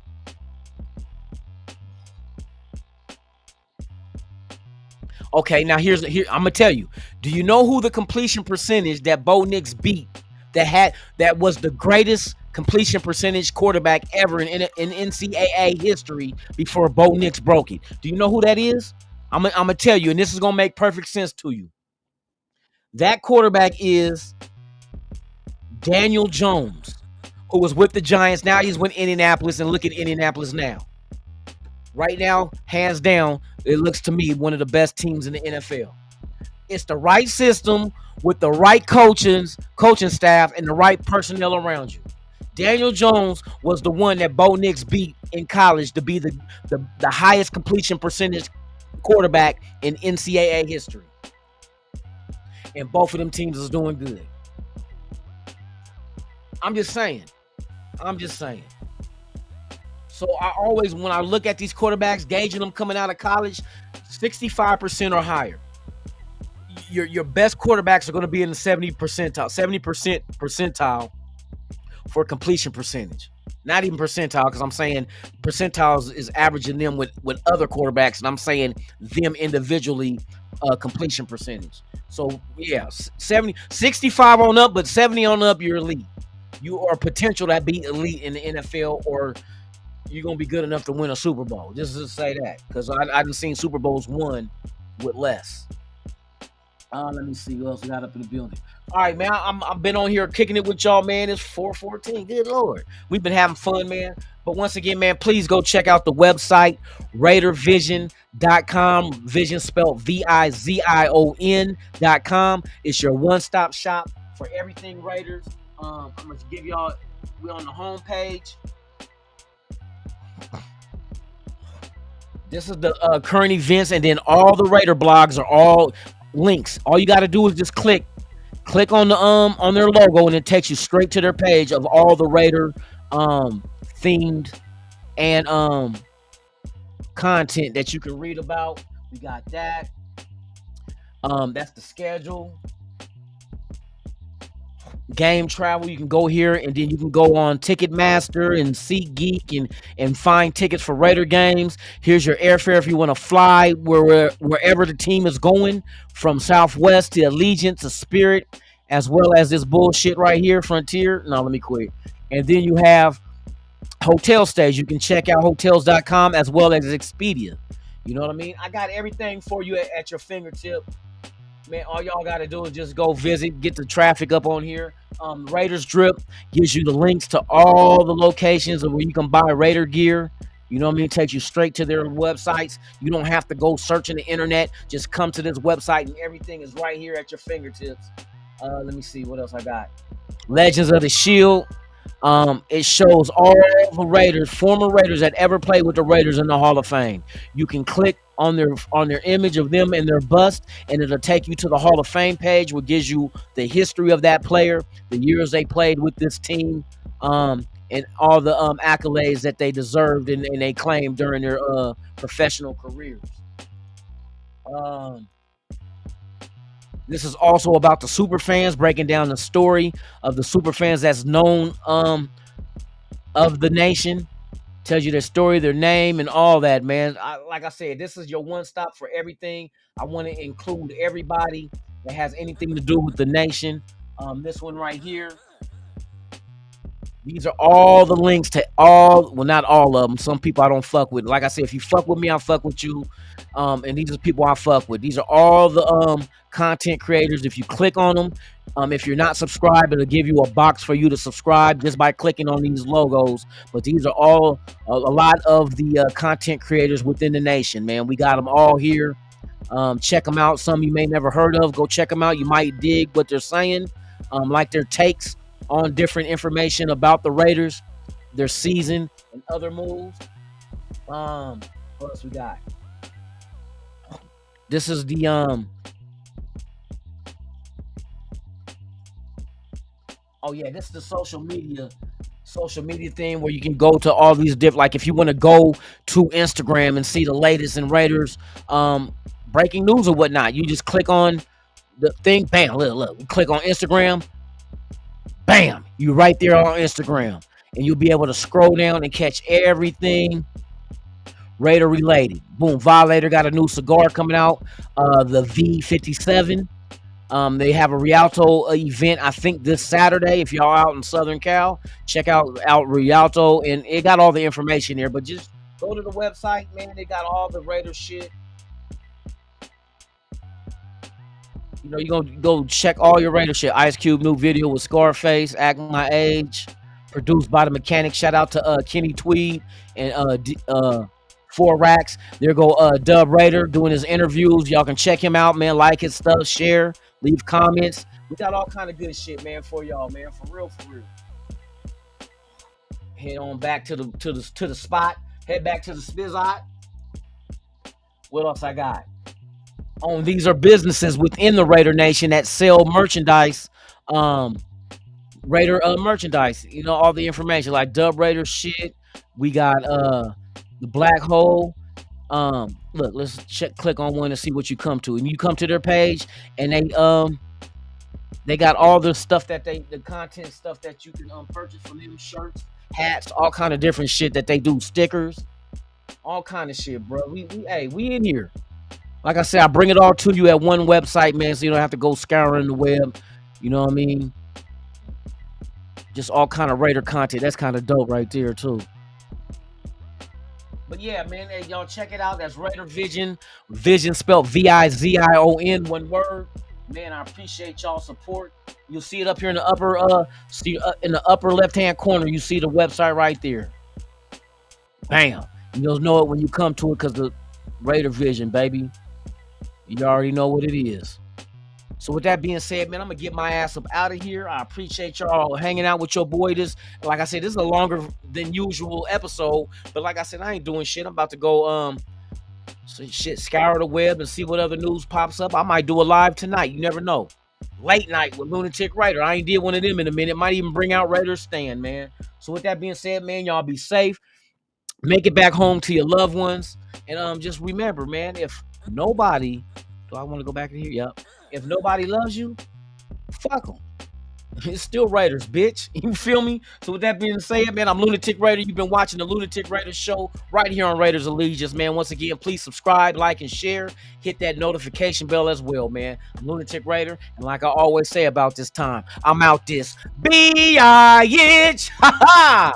Okay, now here I'm gonna tell you. Do you know who the completion percentage that Bo Nix beat that was the greatest completion percentage quarterback ever in NCAA history before Bo Nix broke it? Do you know who that is? I'm gonna tell you, and this is gonna make perfect sense to you. That quarterback is Daniel Jones, who was with the Giants. Now he's with Indianapolis, and look at Indianapolis now. Right now, hands down, it looks to me one of the best teams in the NFL. It's the right system with the right coaching staff and the right personnel around you. Daniel Jones was the one that Bo Nix beat in college to be the highest completion percentage quarterback in NCAA history. And both of them teams is doing good. I'm just saying. So I always, when I look at these quarterbacks, gauging them coming out of college, 65% or higher. Your best quarterbacks are going to be in the 70% percentile for completion percentage. Not even percentile, because I'm saying percentiles is averaging them with other quarterbacks, and I'm saying them individually completion percentage. So yeah, 65 on up, but 70 on up, you're elite. You are potential to be elite in the NFL, or you're gonna be good enough to win a Super Bowl. Just to say that, because I've seen Super Bowls won with less. Let me see who else we got up in the building. All right, man. I've been on here kicking it with y'all, man. It's 4:14. Good Lord. We've been having fun, man. But once again, man, please go check out the website, RAIDERVISION.com. Vision spelled VIZION.com. It's your one-stop shop for everything Raiders. I'm going to give y'all, we're on the homepage. This is the current events, and then all the Raider blogs are all links. All you got to do is just click on the on their logo, and it takes you straight to their page of all the Raider themed and content that you can read about. We got that. That's the schedule. Game travel, you can go here, and then you can go on Ticketmaster and SeatGeek and find tickets for Raider games. Here's your airfare if you want to fly wherever the team is going, from Southwest to Allegiant to Spirit, as well as this bullshit right here, Frontier. No, let me quit. And then you have hotel stays. You can check out hotels.com as well as Expedia. You know what I mean? I got everything for you at your fingertip. Man, all y'all got to do is just go visit, get the traffic up on here. Raiders Drip gives you the links to all the locations of where you can buy Raider gear. You know what I mean? It takes you straight to their websites. You don't have to go searching the internet. Just come to this website and everything is right here at your fingertips. Let me see what else I got. Legends of the Shield. It shows all the Raiders, former Raiders that ever played with the Raiders in the Hall of Fame. You can click on their image of them and their bust, and it'll take you to the Hall of Fame page, which gives you the history of that player, the years they played with this team, and all the accolades that they deserved and they claimed during their professional careers. This is also about the super fans, breaking down the story of the super fans that's known of the nation. Tells you their story, their name, and all that, man. Like I said, this is your one stop for everything. I want to include everybody that has anything to do with the nation. This one right here. These are all the links to all, well, not all of them. Some people I don't fuck with. Like I said, if you fuck with me, I fuck with you. And these are people I fuck with. These are all the content creators. If you click on them, if you're not subscribed, it'll give you a box for you to subscribe just by clicking on these logos. But these are all a lot of the content creators within the nation, man. We got them all here. Check them out. Some you may never heard of. Go check them out. You might dig what they're saying, like their takes on different information about the Raiders, their season, and other moves. What else we got? This is the oh yeah, this is the social media thing where you can go to all these different, like if you want to go to Instagram and see the latest in Raiders breaking news or whatnot, you just click on the thing, bam, look, you click on Instagram, bam, you right there on Instagram, and you'll be able to scroll down and catch everything Raider related. Boom, Violator got a new cigar coming out, the V57. They have a Rialto event, I think this Saturday. If y'all out in Southern Cal, check out Rialto, and it got all the information there. But just go to the website, man. They got all the Raider shit. You know, you're gonna go check all your Raider shit. Ice Cube new video with Scarface, Act My Age, produced by the Mechanic. Shout out to Kenny Tweed and 4 Racks. There go Dub Raider doing his interviews. Y'all can check him out, man. Like his stuff, share, leave comments. We got all kind of good shit, man, for y'all, man. For real. Head on back to the spot. Head back to the Spizot. What else I got? These are businesses within the Raider Nation that sell merchandise, Raider merchandise. You know, all the information like Dub Raider shit. We got the Black Hole. Look, let's click on one and see what you come to. And you come to their page, and they got all the stuff that the content stuff that you can purchase from them, shirts, hats, all kind of different shit that they do, stickers, all kind of shit, bro. We in here. Like I said, I bring it all to you at one website, man, so you don't have to go scouring the web. You know what I mean? Just all kind of Raider content. That's kind of dope right there, too. But yeah, man, hey, y'all check it out. That's Raider Vision. Vision spelled VIZION, one word. Man, I appreciate y'all support. You'll see it up here in the upper in the upper left-hand corner. You see the website right there. Bam. You'll know it when you come to it because the Raider Vision, baby. You already know what it is. So with that being said, man, I'm gonna get my ass up out of here. I appreciate y'all hanging out with your boy. Like I said, this is a longer than usual episode, but like I said, I ain't doing shit. I'm about to go scour the web and see what other news pops up. I might do a live tonight. You never know. Late night with Lunatic Raider. I ain't did one of them in a minute. Might even bring out Raider Stand, man. So with that being said, man, y'all be safe. Make it back home to your loved ones. And just remember, man, if nobody, do I want to go back in here? Yep. If nobody loves you, fuck them. It's still Raiders, bitch. You feel me? So with that being said, man, I'm Lunatic Raider. You've been watching the Lunatic Raider show right here on Raiders Allegiance, man. Once again, please subscribe, like, and share. Hit that notification bell as well, man. I'm Lunatic Raider, and like I always say about this time, I'm out this bitch. Ha ha!